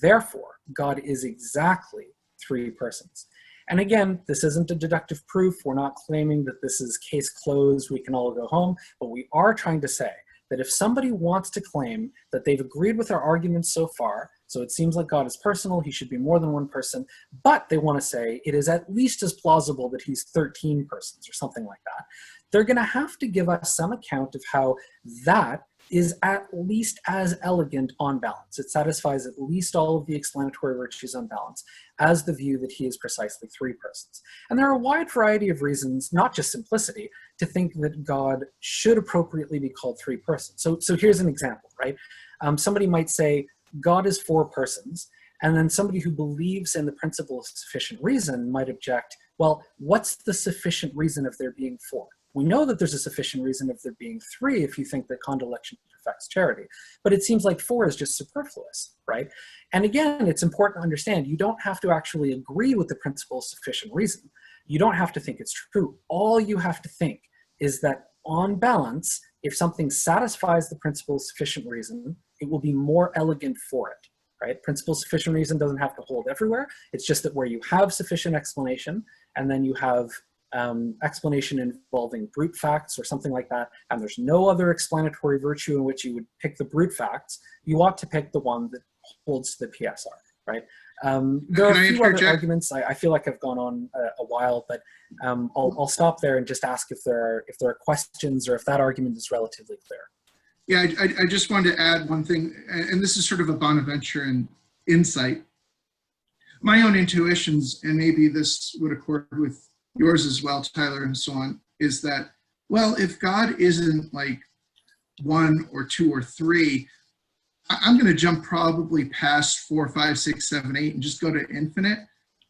Therefore, God is exactly three persons. And again, this isn't a deductive proof. We're not claiming that this is case closed, we can all go home, but we are trying to say that if somebody wants to claim that they've agreed with our arguments so far, so it seems like God is personal, he should be more than one person, but they want to say it is at least as plausible that he's 13 persons or something like that, they're going to have to give us some account of how that is at least as elegant on balance. It satisfies at least all of the explanatory virtues on balance as the view that he is precisely three persons. And there are a wide variety of reasons, not just simplicity, to think that God should appropriately be called three persons. So here's an example, right? Somebody might say God is four persons, and then somebody who believes in the principle of sufficient reason might object, well, what's the sufficient reason of there being four? We know that there's a sufficient reason of there being three if you think that Condelection perfects charity, but it seems like four is just superfluous, right? And again, it's important to understand you don't have to actually agree with the principle of sufficient reason. You don't have to think it's true. All you have to think is that on balance, if something satisfies the principle of sufficient reason, it will be more elegant for it, right? Principle of sufficient reason doesn't have to hold everywhere. It's just that where you have sufficient explanation and then you have explanation involving brute facts or something like that, and there's no other explanatory virtue in which you would pick the brute facts, you ought to pick the one that holds to the PSR, right? There are a few other arguments. I feel like I've gone on a while, but I'll stop there and just ask if there are questions or if that argument is relatively clear. Yeah, I just wanted to add one thing, and this is sort of a Bonaventurean insight. My own intuitions, and maybe this would accord with yours as well, Tyler, and so on, is that, well, if God isn't like one or two or three, I'm going to jump probably past 4, 5, 6, 7, 8 and just go to infinite,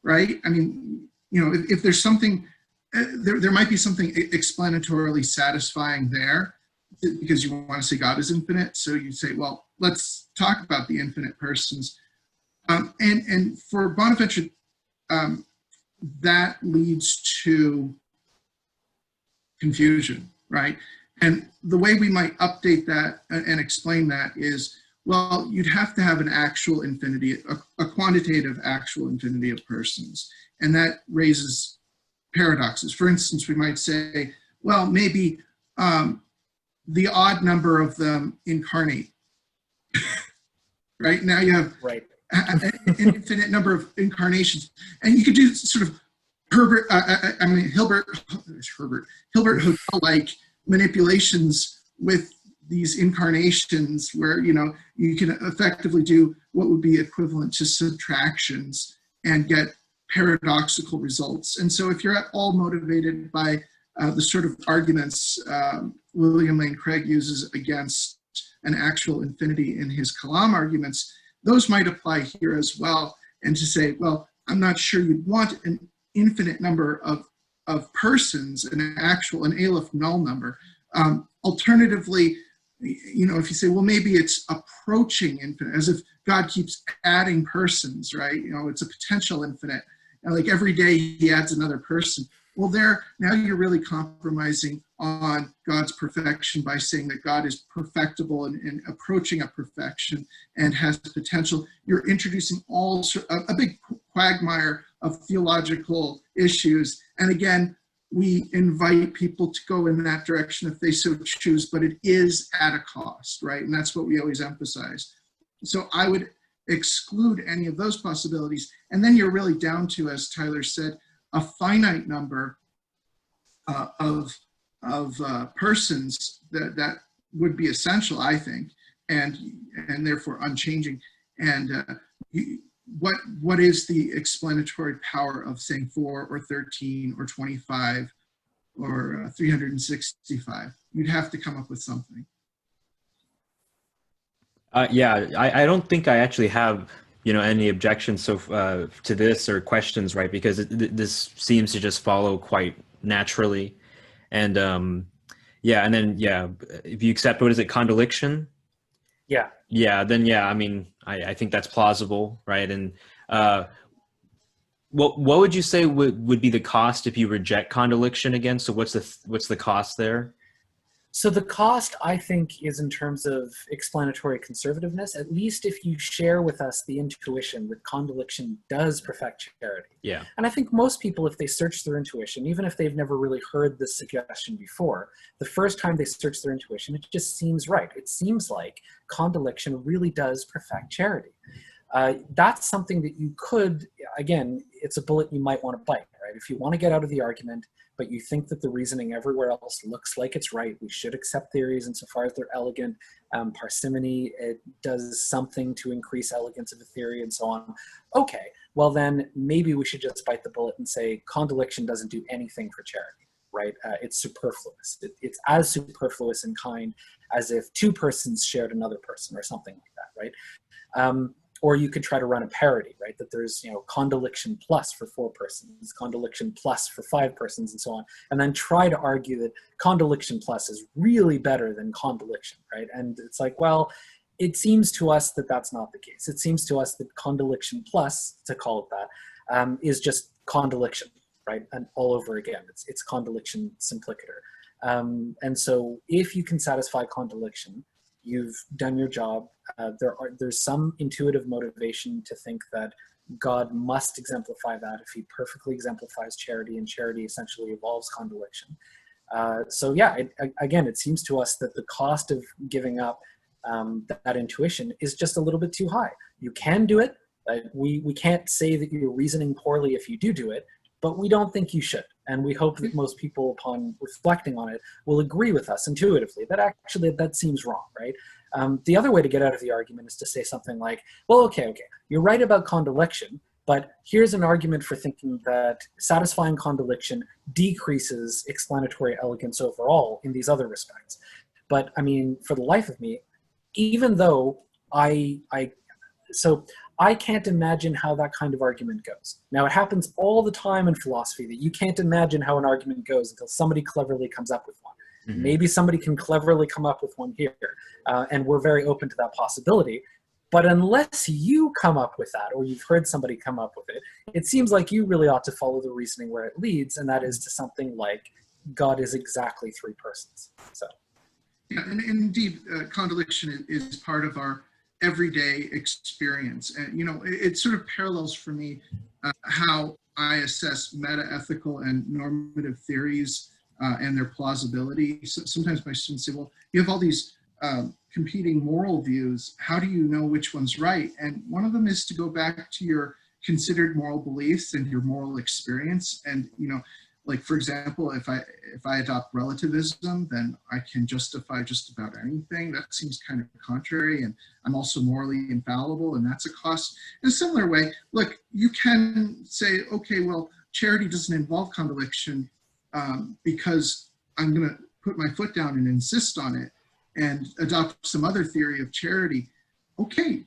right? I mean, you know, if there's something, there might be something explanatorily satisfying there because you want to say God is infinite. So you say, well, let's talk about the infinite persons. And for Bonaventure, that leads to confusion, right? And the way we might update that and explain that is, well, you'd have to have an actual infinity, a quantitative actual infinity of persons. And that raises paradoxes. For instance, we might say, well, maybe the odd number of them incarnate, right? Now you have an infinite number of incarnations. And you could do sort of Hilbert Hotel-like manipulations with these incarnations where, you know, you can effectively do what would be equivalent to subtractions and get paradoxical results. And so if you're at all motivated by the sort of arguments William Lane Craig uses against an actual infinity in his Kalam arguments, those might apply here as well. And to say, well, I'm not sure you'd want an infinite number of persons, an Aleph null number. Alternatively, you know, if you say, well, maybe it's approaching infinite, as if God keeps adding persons, right? You know, it's a potential infinite. And like every day he adds another person. Well, now you're really compromising on God's perfection by saying that God is perfectible and approaching a perfection and has potential. You're introducing a big quagmire of theological issues. And again, we invite people to go in that direction if they so choose, but it is at a cost, right? And that's what we always emphasize. So I would exclude any of those possibilities. And then you're really down to, as Tyler said, a finite number of persons that would be essential, I think, and therefore unchanging. And what is the explanatory power of saying 4 or 13 or 25 or 365? You'd have to come up with something. Yeah, I don't think I actually have, you know, any objections to this or questions, right? Because this seems to just follow quite naturally. And yeah, and then, yeah, if you accept, what is it, Condelection? Yeah, yeah, then yeah, I mean, I think that's plausible, right? And what would you say would be the cost if you reject Condelection again? So what's the cost there? So the cost, I think, is in terms of explanatory conservativeness, at least if you share with us the intuition that Condelection does perfect charity. Yeah. And I think most people, if they search their intuition, even if they've never really heard this suggestion before, the first time they search their intuition, it just seems right. It seems like Condelection really does perfect charity. That's something that you could, again, it's a bullet you might want to bite, right? If you want to get out of the argument, but you think that the reasoning everywhere else looks like it's right, we should accept theories insofar as they're elegant. Parsimony, it does something to increase elegance of a theory and so on. Okay, well then maybe we should just bite the bullet and say Condelection doesn't do anything for charity, right? It's superfluous. It's as superfluous in kind as if two persons shared another person or something like that, right? Or you could try to run a parody, right? That there's, Condelection plus for 4 persons, Condelection plus for 5 persons, and so on. And then try to argue that Condelection plus is really better than Condelection, right? And it's like, well, it seems to us that that's not the case. It seems to us that Condelection plus, to call it that, is just Condelection, right? And all over again, it's Condelection simplicator. And so if you can satisfy Condelection, you've done your job. There's some intuitive motivation to think that God must exemplify that if he perfectly exemplifies charity, and charity essentially involves Condelection. So yeah, again, it seems to us that the cost of giving up that intuition is just a little bit too high. You can do it. We can't say that you're reasoning poorly if you do it, but we don't think you should. And we hope that most people, upon reflecting on it, will agree with us intuitively that actually that seems wrong, right? The other way to get out of the argument is to say something like, well, okay, you're right about Condelection, but here's an argument for thinking that satisfying Condelection decreases explanatory elegance overall in these other respects. But I mean, for the life of me, even though I can't imagine how that kind of argument goes. Now, it happens all the time in philosophy that you can't imagine how an argument goes until somebody cleverly comes up with one. Mm-hmm. Maybe somebody can cleverly come up with one here, and we're very open to that possibility. But unless you come up with that, or you've heard somebody come up with it, it seems like you really ought to follow the reasoning where it leads, and that is to something like God is exactly 3 persons. So, yeah, and indeed, Condelection is part of our everyday experience. And, it sort of parallels for me how I assess meta-ethical and normative theories and their plausibility. So sometimes my students say, well, you have all these competing moral views. How do you know which one's right? And one of them is to go back to your considered moral beliefs and your moral experience. And, like, for example, if I adopt relativism, then I can justify just about anything. That seems kind of contrary, and I'm also morally infallible, and that's a cost. In a similar way, look, you can say, okay, well, charity doesn't involve Condelection because I'm going to put my foot down and insist on it and adopt some other theory of charity. Okay,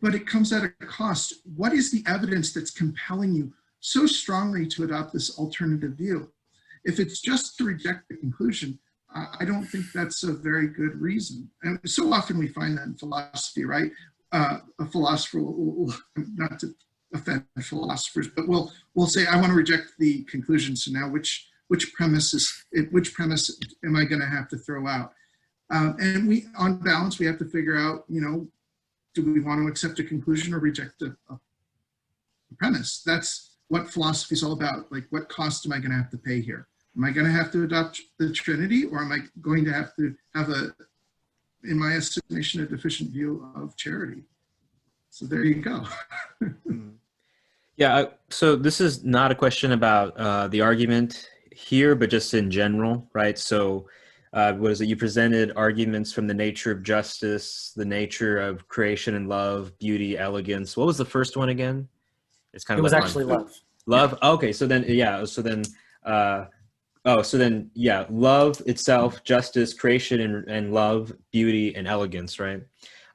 but it comes at a cost. What is the evidence that's compelling you so strongly to adopt this alternative view? If it's just to reject the conclusion, I don't think that's a very good reason. And so often we find that in philosophy, right? A philosopher will, not to offend philosophers, but we'll say, I want to reject the conclusion. So now which premise am I going to have to throw out? And we, on balance, we have to figure out, do we want to accept a conclusion or reject a premise? That's what philosophy is all about. Like, what cost am I going to have to pay here? Am I going to have to adopt the Trinity, or am I going to have in my estimation, a deficient view of charity? So there you go. Yeah, so this is not a question about the argument here, but just in general, right? So what is it? You presented arguments from the nature of justice, the nature of creation and love, beauty, elegance. What was the first one again? It's kind of. It was actually love. Love. Yeah. Okay. So then, love itself, justice, creation, and love, beauty, and elegance, right?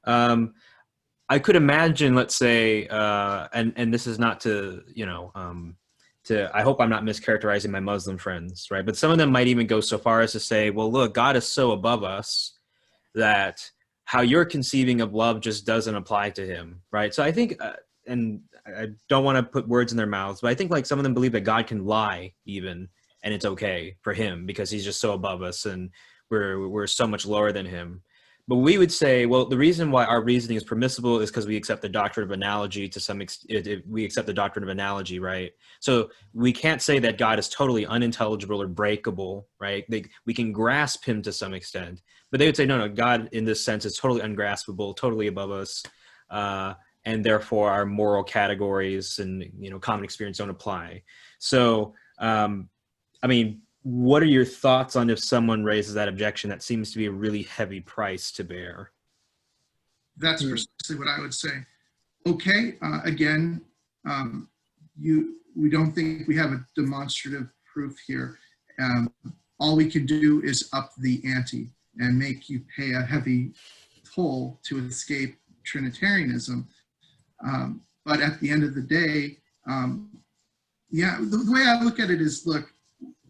I could imagine, let's say, and this is not to, I hope I'm not mischaracterizing my Muslim friends, right? But some of them might even go so far as to say, well, look, God is so above us that how you're conceiving of love just doesn't apply to him, right? So I think, and I don't want to put words in their mouths, but I think like some of them believe that God can lie even, and it's okay for him because he's just so above us and we're so much lower than him. But we would say, well, the reason why our reasoning is permissible is because we accept the doctrine of analogy to some extent. We accept the doctrine of analogy, right? So we can't say that God is totally unintelligible or breakable, right? We can grasp him to some extent, but they would say, no, God in this sense is totally ungraspable, totally above us, and therefore our moral categories and common experience don't apply. So, I mean, what are your thoughts on if someone raises that objection that seems to be a really heavy price to bear? That's precisely what I would say. Okay, again, we don't think we have a demonstrative proof here. All we can do is up the ante and make you pay a heavy toll to escape Trinitarianism. But at the end of the day, the way I look at it is, look,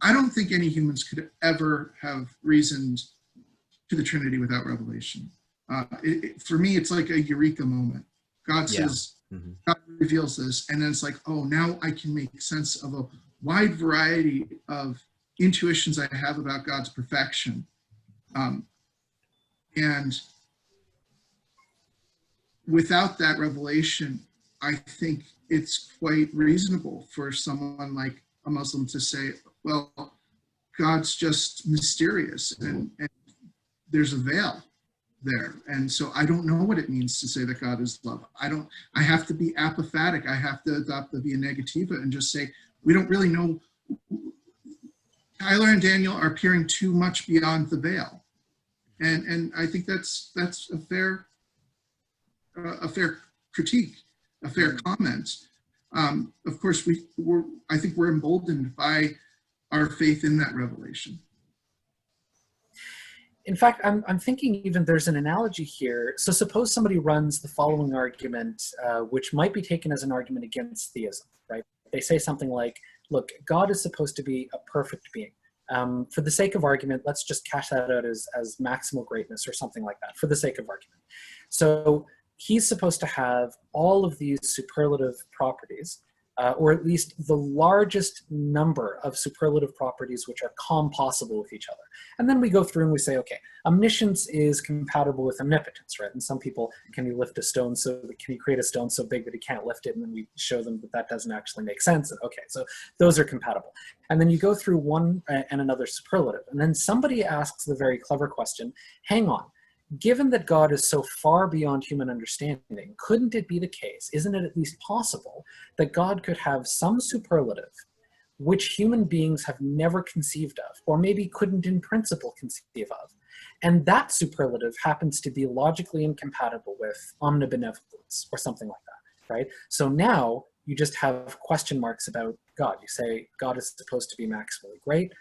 I don't think any humans could ever have reasoned to the Trinity without revelation. For me, it's like a eureka moment. God says, God reveals this, and then it's like, oh, now I can make sense of a wide variety of intuitions I have about God's perfection. And without that revelation, I think it's quite reasonable for someone like a Muslim to say, well, God's just mysterious and there's a veil there. And so I don't know what it means to say that God is love. I have to be apophatic. I have to adopt the via negativa and just say, we don't really know. Tyler and Daniel are peering too much beyond the veil. And I think that's a fair critique, a fair comment. Of course, I think we're emboldened by our faith in that revelation. In fact, I'm thinking even there's an analogy here. So suppose somebody runs the following argument, which might be taken as an argument against theism, right? They say something like, look, God is supposed to be a perfect being. For the sake of argument, let's just cash that out as maximal greatness or something like that, for the sake of argument. So he's supposed to have all of these superlative properties, or at least the largest number of superlative properties which are compossible with each other. And then we go through and we say, okay, omniscience is compatible with omnipotence, right? And some people, can you lift a stone can you create a stone so big that he can't lift it? And then we show them that that doesn't actually make sense. And okay, so those are compatible. And then you go through one and another superlative. And then somebody asks the very clever question, hang on, given that God is so far beyond human understanding, couldn't it be the case, isn't it at least possible, that God could have some superlative which human beings have never conceived of, or maybe couldn't in principle conceive of? And that superlative happens to be logically incompatible with omnibenevolence or something like that, right? So now you just have question marks about God. You say God is supposed to be maximally great.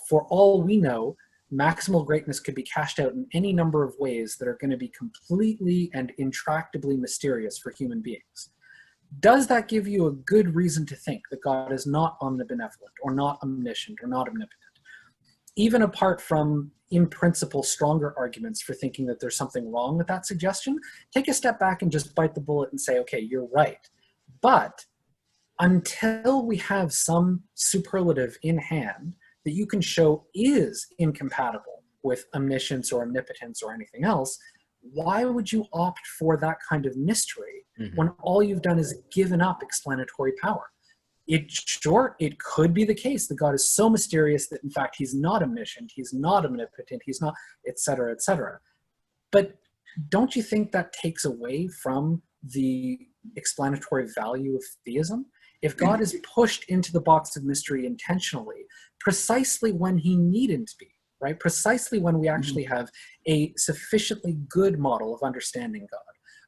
For all we know, maximal greatness could be cashed out in any number of ways that are going to be completely and intractably mysterious for human beings. Does that give you a good reason to think that God is not omnibenevolent or not omniscient or not omnipotent? Even apart from, in principle, stronger arguments for thinking that there's something wrong with that suggestion, take a step back and just bite the bullet and say, okay, you're right. But until we have some superlative in hand that you can show is incompatible with omniscience or omnipotence or anything else, why would you opt for that kind of mystery when all you've done is given up explanatory power? It could be the case that God is so mysterious that in fact he's not omniscient, he's not omnipotent, he's not, et cetera, et cetera. But don't you think that takes away from the explanatory value of theism? If God is pushed into the box of mystery intentionally, precisely when he needed to be, right? Precisely when we actually have a sufficiently good model of understanding God,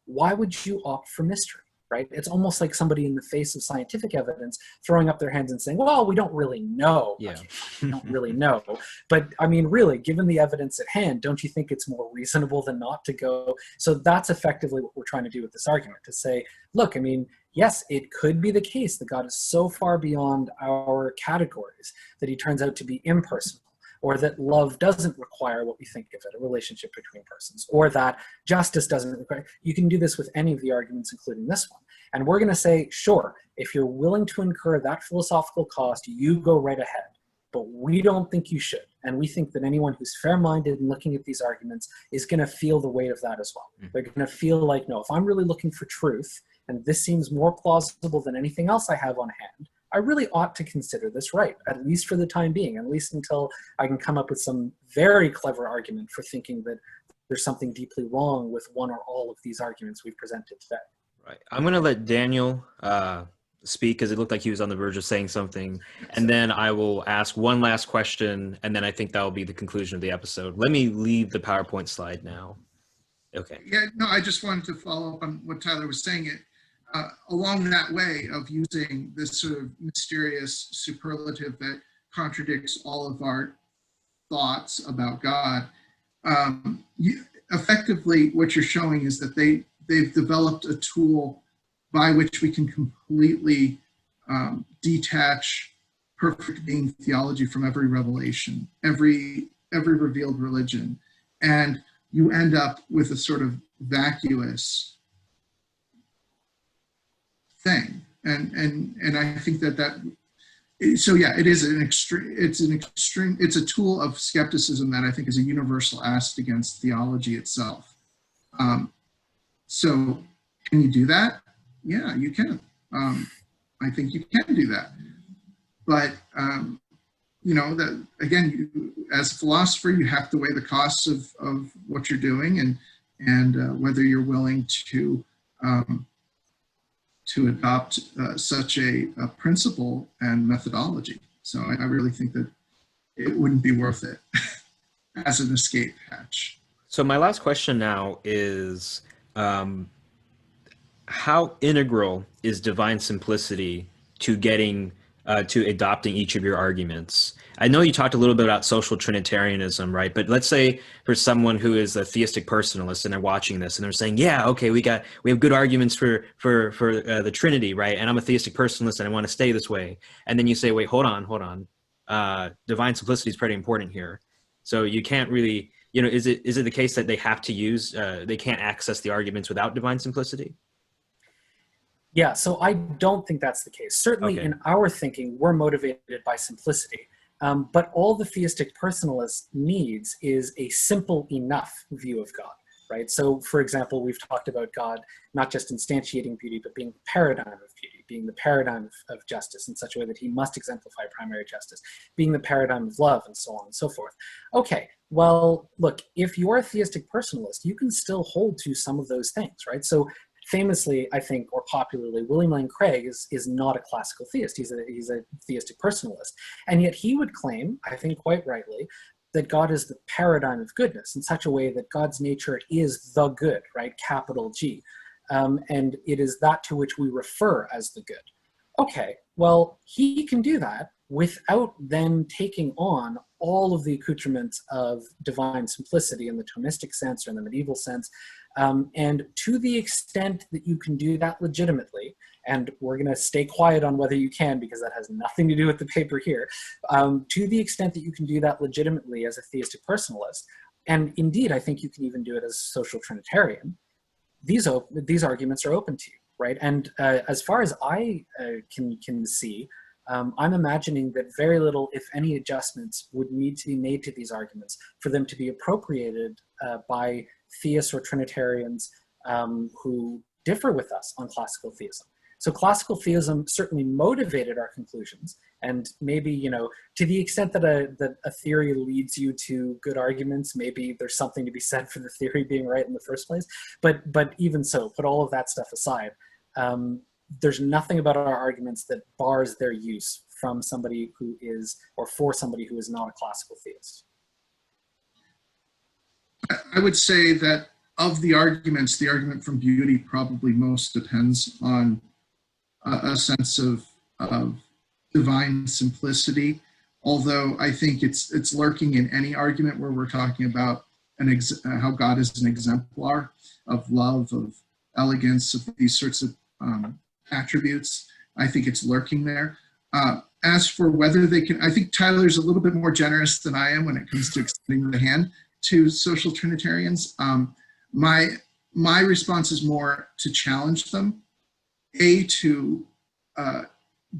why would you opt for mystery, right? It's almost like somebody in the face of scientific evidence throwing up their hands and saying, well, we don't really know. Yeah. Okay, we don't really know. But I mean, really, given the evidence at hand, don't you think it's more reasonable than not to go? So that's effectively what we're trying to do with this argument, to say, look, I mean, yes, it could be the case that God is so far beyond our categories that he turns out to be impersonal. or that love doesn't require what we think of it, a relationship between persons, or that justice doesn't require. You can do this with any of the arguments, including this one. And we're going to say, sure, if you're willing to incur that philosophical cost, you go right ahead. But we don't think you should. And we think that anyone who's fair-minded in looking at these arguments is going to feel the weight of that as well. They're going to feel like, no, if I'm really looking for truth, and this seems more plausible than anything else I have on hand, I really ought to consider this right, at least for the time being, at least until I can come up with some very clever argument for thinking that there's something deeply wrong with one or all of these arguments we've presented today. Right. I'm going to let Daniel speak, because it looked like he was on the verge of saying something. And then I will ask one last question, and then I think that will be the conclusion of the episode. Let me leave the PowerPoint slide now. Okay. Yeah, no, I just wanted to follow up on what Tyler was saying. Along that way of using this sort of mysterious superlative that contradicts all of our thoughts about God, effectively what you're showing is that they've developed a tool by which we can completely detach perfect being theology from every revelation, every revealed religion. And you end up with a sort of vacuous thing. And I think so yeah, it is it's a tool of skepticism that I think is a universal ask against theology itself. So can you do that? Yeah, you can. I think you can do that. But, that again, as a philosopher, you have to weigh the costs of what you're doing and whether you're willing to adopt such a principle and methodology. So I really think that it wouldn't be worth it as an escape hatch. So my last question now is, how integral is divine simplicity to getting to adopting each of your arguments? I know you talked a little bit about social Trinitarianism, right? But let's say for someone who is a theistic personalist and they're watching this and they're saying, yeah, okay, we have good arguments for the Trinity, right? And I'm a theistic personalist and I want to stay this way. And then you say, wait, hold on. Divine simplicity is pretty important here. So you can't really, is it the case that they have to use, they can't access the arguments without divine simplicity? Yeah, so I don't think that's the case. Certainly in our thinking, we're motivated by simplicity. But all the theistic personalist needs is a simple enough view of God, right? So, for example, we've talked about God not just instantiating beauty, but being the paradigm of beauty, being the paradigm of justice in such a way that he must exemplify primary justice, being the paradigm of love, and so on and so forth. Okay, well, look, if you're a theistic personalist, you can still hold to some of those things, right? So famously, I think, or popularly, William Lane Craig is not a classical theist. He's a theistic personalist. And yet he would claim, I think quite rightly, that God is the paradigm of goodness in such a way that God's nature is the good, right? Capital G. And it is that to which we refer as the good. Okay, well, he can do that without then taking on all of the accoutrements of divine simplicity in the Thomistic sense or in the medieval sense. And to the extent that you can do that legitimately, and we're going to stay quiet on whether you can because that has nothing to do with the paper here, to the extent that you can do that legitimately as a theistic personalist, and indeed I think you can even do it as a social Trinitarian, these arguments are open to you, right? And as far as I can see, I'm imagining that very little, if any, adjustments would need to be made to these arguments for them to be appropriated by theists or Trinitarians who differ with us on classical theism. So classical theism certainly motivated our conclusions, and maybe, to the extent that a theory leads you to good arguments, maybe there's something to be said for the theory being right in the first place. But even so, put all of that stuff aside, there's nothing about our arguments that bars their use from somebody who is, or for somebody who is not a classical theist. I would say that of the arguments, the argument from beauty probably most depends on a sense of divine simplicity. Although I think it's lurking in any argument where we're talking about how God is an exemplar of love, of elegance, of these sorts of attributes. I think it's lurking there. as for whether they can, I think Tyler's a little bit more generous than I am when it comes to extending the hand to social Trinitarians. My response is more to challenge them, to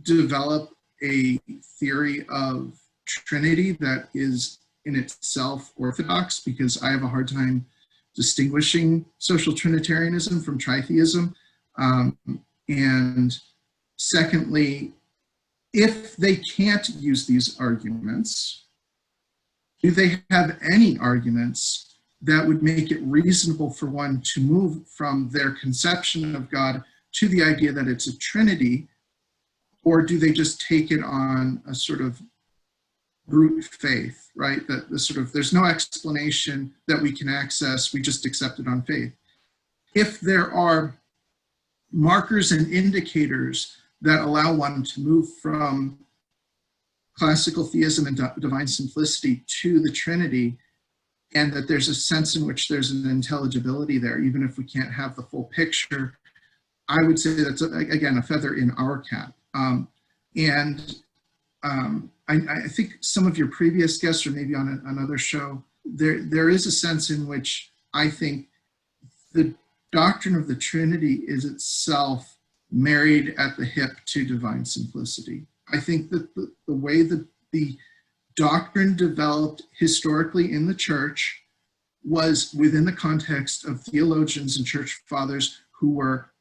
develop a theory of Trinity that is in itself orthodox, because I have a hard time distinguishing social Trinitarianism from tritheism. And secondly, if they can't use these arguments, do they have any arguments that would make it reasonable for one to move from their conception of God to the idea that it's a Trinity, or do they just take it on a sort of brute faith, right? That the sort of, there's no explanation that we can access, we just accept it on faith. If there are markers and indicators that allow one to move from classical theism and divine simplicity to the Trinity, and that there's a sense in which there's an intelligibility there, even if we can't have the full picture, I would say that's, again, a feather in our cap. I think some of your previous guests, or maybe on another show, there is a sense in which I think the doctrine of the Trinity is itself married at the hip to divine simplicity. I think that the way that the doctrine developed historically in the church was within the context of theologians and church fathers who were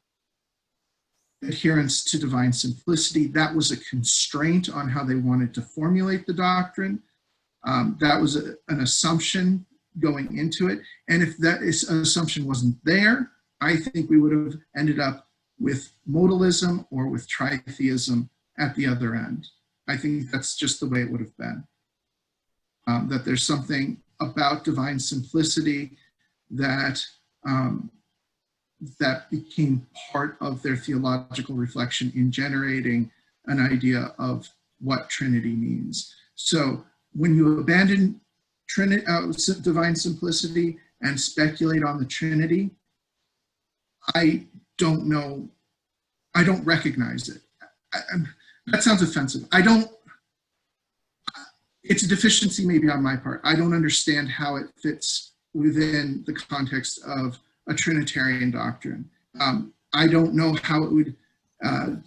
adherents to divine simplicity. That was a constraint on how they wanted to formulate the doctrine. That was an assumption going into it. And if that assumption wasn't there, I think we would have ended up with modalism or with tritheism at the other end. I think that's just the way it would have been. That there's something about divine simplicity that that became part of their theological reflection in generating an idea of what Trinity means. So when you abandon divine simplicity and speculate on the Trinity, I don't know, I don't recognize it. That sounds offensive. It's a deficiency maybe on my part. I don't understand how it fits within the context of a Trinitarian doctrine. I don't know how it would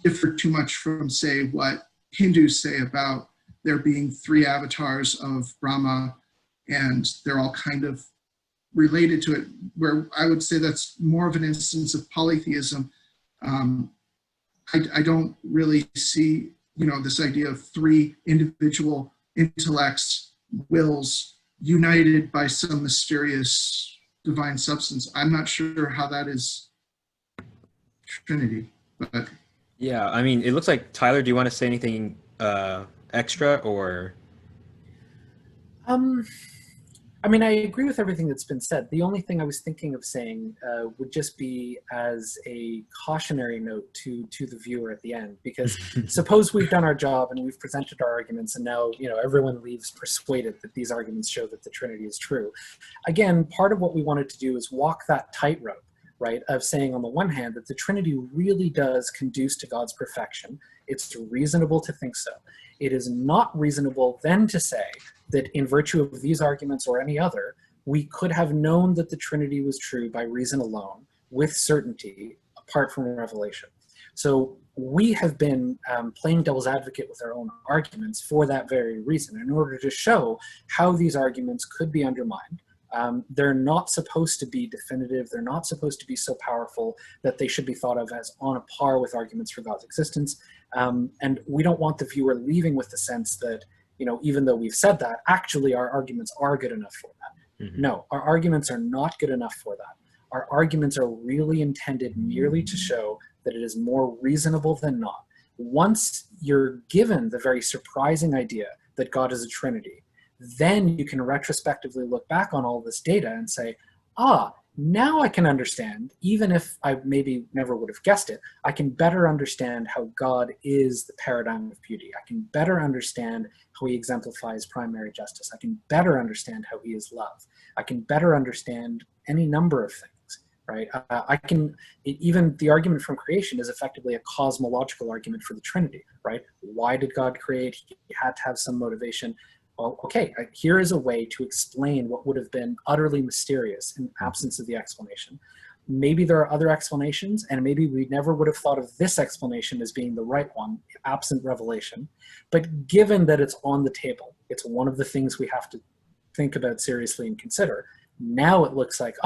differ too much from, say, what Hindus say about there being 3 avatars of Brahma, and they're all kind of related to it, where I would say that's more of an instance of polytheism. I don't really see, this idea of 3 individual intellects, wills, united by some mysterious divine substance. I'm not sure how that is Trinity, but. Yeah, I mean, it looks like, Tyler, do you want to say anything extra, or? I mean, I agree with everything that's been said. The only thing I was thinking of saying would just be as a cautionary note to the viewer at the end, because suppose we've done our job and we've presented our arguments, and now everyone leaves persuaded that these arguments show that the Trinity is true. Again, part of what we wanted to do is walk that tightrope, right, of saying on the one hand that the Trinity really does conduce to God's perfection. It's reasonable to think so. It is not reasonable then to say that in virtue of these arguments or any other, we could have known that the Trinity was true by reason alone, with certainty, apart from revelation. So we have been playing devil's advocate with our own arguments for that very reason, in order to show how these arguments could be undermined. They're not supposed to be definitive. They're not supposed to be so powerful that they should be thought of as on a par with arguments for God's existence. And we don't want the viewer leaving with the sense that, even though we've said that, actually our arguments are good enough for that. Mm-hmm. No, our arguments are not good enough for that. Our arguments are really intended merely to show that it is more reasonable than not. Once you're given the very surprising idea that God is a Trinity, then you can retrospectively look back on all this data and say, now I can understand, even if I maybe never would have guessed it, I can better understand how God is the paradigm of beauty. I can better understand how he exemplifies primary justice. I can better understand how he is love. I can better understand any number of things. right? Even the argument from creation is effectively a cosmological argument for the Trinity, right? Why did God create? He had to have some motivation. Well, okay, here is a way to explain what would have been utterly mysterious in absence of the explanation. Maybe there are other explanations, and maybe we never would have thought of this explanation as being the right one, absent revelation. But given that it's on the table, it's one of the things we have to think about seriously and consider. Now it looks like,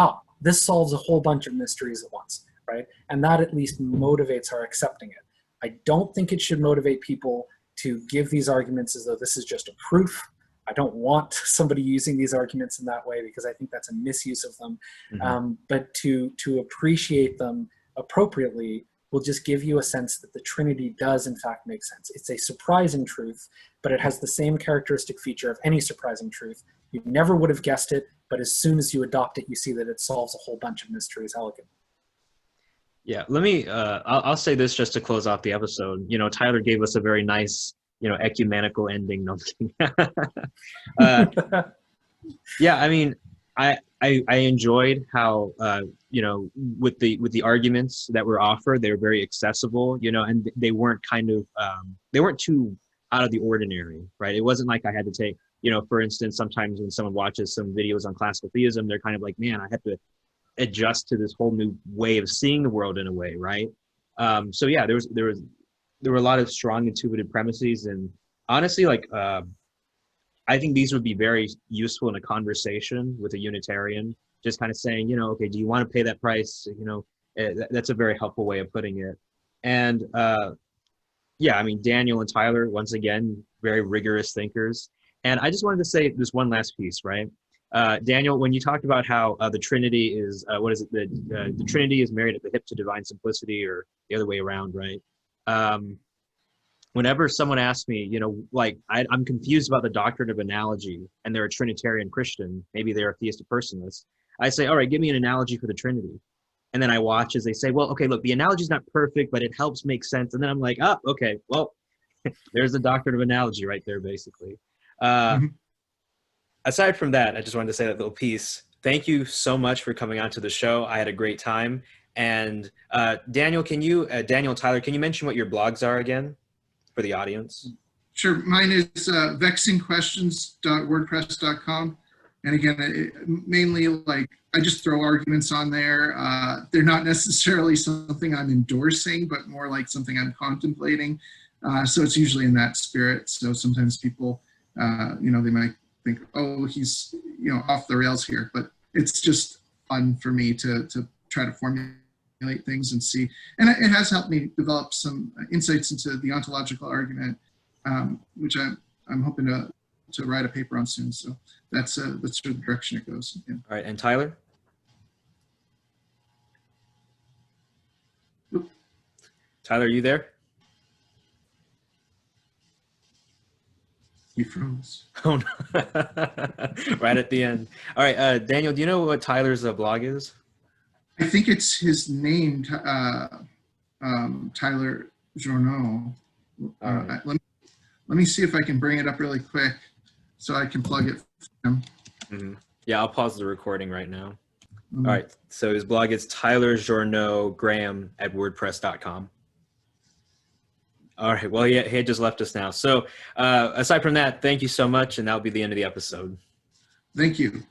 this solves a whole bunch of mysteries at once, right? And that at least motivates our accepting it. I don't think it should motivate people to give these arguments as though this is just a proof. I don't want somebody using these arguments in that way, because I think that's a misuse of them. Mm-hmm. But to appreciate them appropriately will just give you a sense that the Trinity does in fact make sense. It's a surprising truth, but it has the same characteristic feature of any surprising truth. You never would have guessed it, but as soon as you adopt it, you see that it solves a whole bunch of mysteries elegantly. Yeah, let me, I'll say this just to close off the episode. You know, Tyler gave us a very nice, ecumenical ending. No, yeah, I mean, I enjoyed how, with the arguments that were offered, they were very accessible, and they weren't they weren't too out of the ordinary, right? It wasn't like I had to take, for instance, sometimes when someone watches some videos on classical theism, they're kind of like, man, I have to adjust to this whole new way of seeing the world in a way, right? So yeah, there were a lot of strong intuitive premises, and honestly, I think these would be very useful in a conversation with a Unitarian, just kind of saying, okay, do you want to pay that price? That's a very helpful way of putting it. And yeah, I mean, Daniel and Tyler, once again, very rigorous thinkers. And I just wanted to say this one last piece, right? Daniel, when you talked about how the Trinity is, the Trinity is married at the hip to divine simplicity, or the other way around, right? Whenever someone asks me, I'm confused about the doctrine of analogy, and they're a Trinitarian Christian, maybe they're a theistic personalist, I say, all right, give me an analogy for the Trinity. And then I watch as they say, well, okay, look, the analogy is not perfect, but it helps make sense. And then I'm like, okay, well, there's the doctrine of analogy right there, basically. Aside from that, I just wanted to say that little piece. Thank you so much for coming on to the show. I had a great time. And Daniel, Daniel, Tyler, can you mention what your blogs are again for the audience? Sure. Mine is vexingquestions.wordpress.com. And again, mainly I just throw arguments on there. They're not necessarily something I'm endorsing, but more like something I'm contemplating. So it's usually in that spirit. So sometimes people, they might think, oh, he's, off the rails here, but it's just fun for me to try to formulate things and see. And it has helped me develop some insights into the ontological argument, which I'm hoping to write a paper on soon. So that's sort of the direction it goes. Yeah. All right, and Tyler? Oop. Tyler, are you there? He froze. Oh, no. Right at the end. All right, Daniel, do you know what Tyler's blog is? I think it's his name, Tyler Journeaux. Let me see if I can bring it up really quick so I can plug it for him. Mm-hmm. Yeah, I'll pause the recording right now. All right, so his blog is Tyler Journeaux Graham at WordPress.com. All right, well, he had just left us now. So aside from that, thank you so much, and that'll be the end of the episode. Thank you.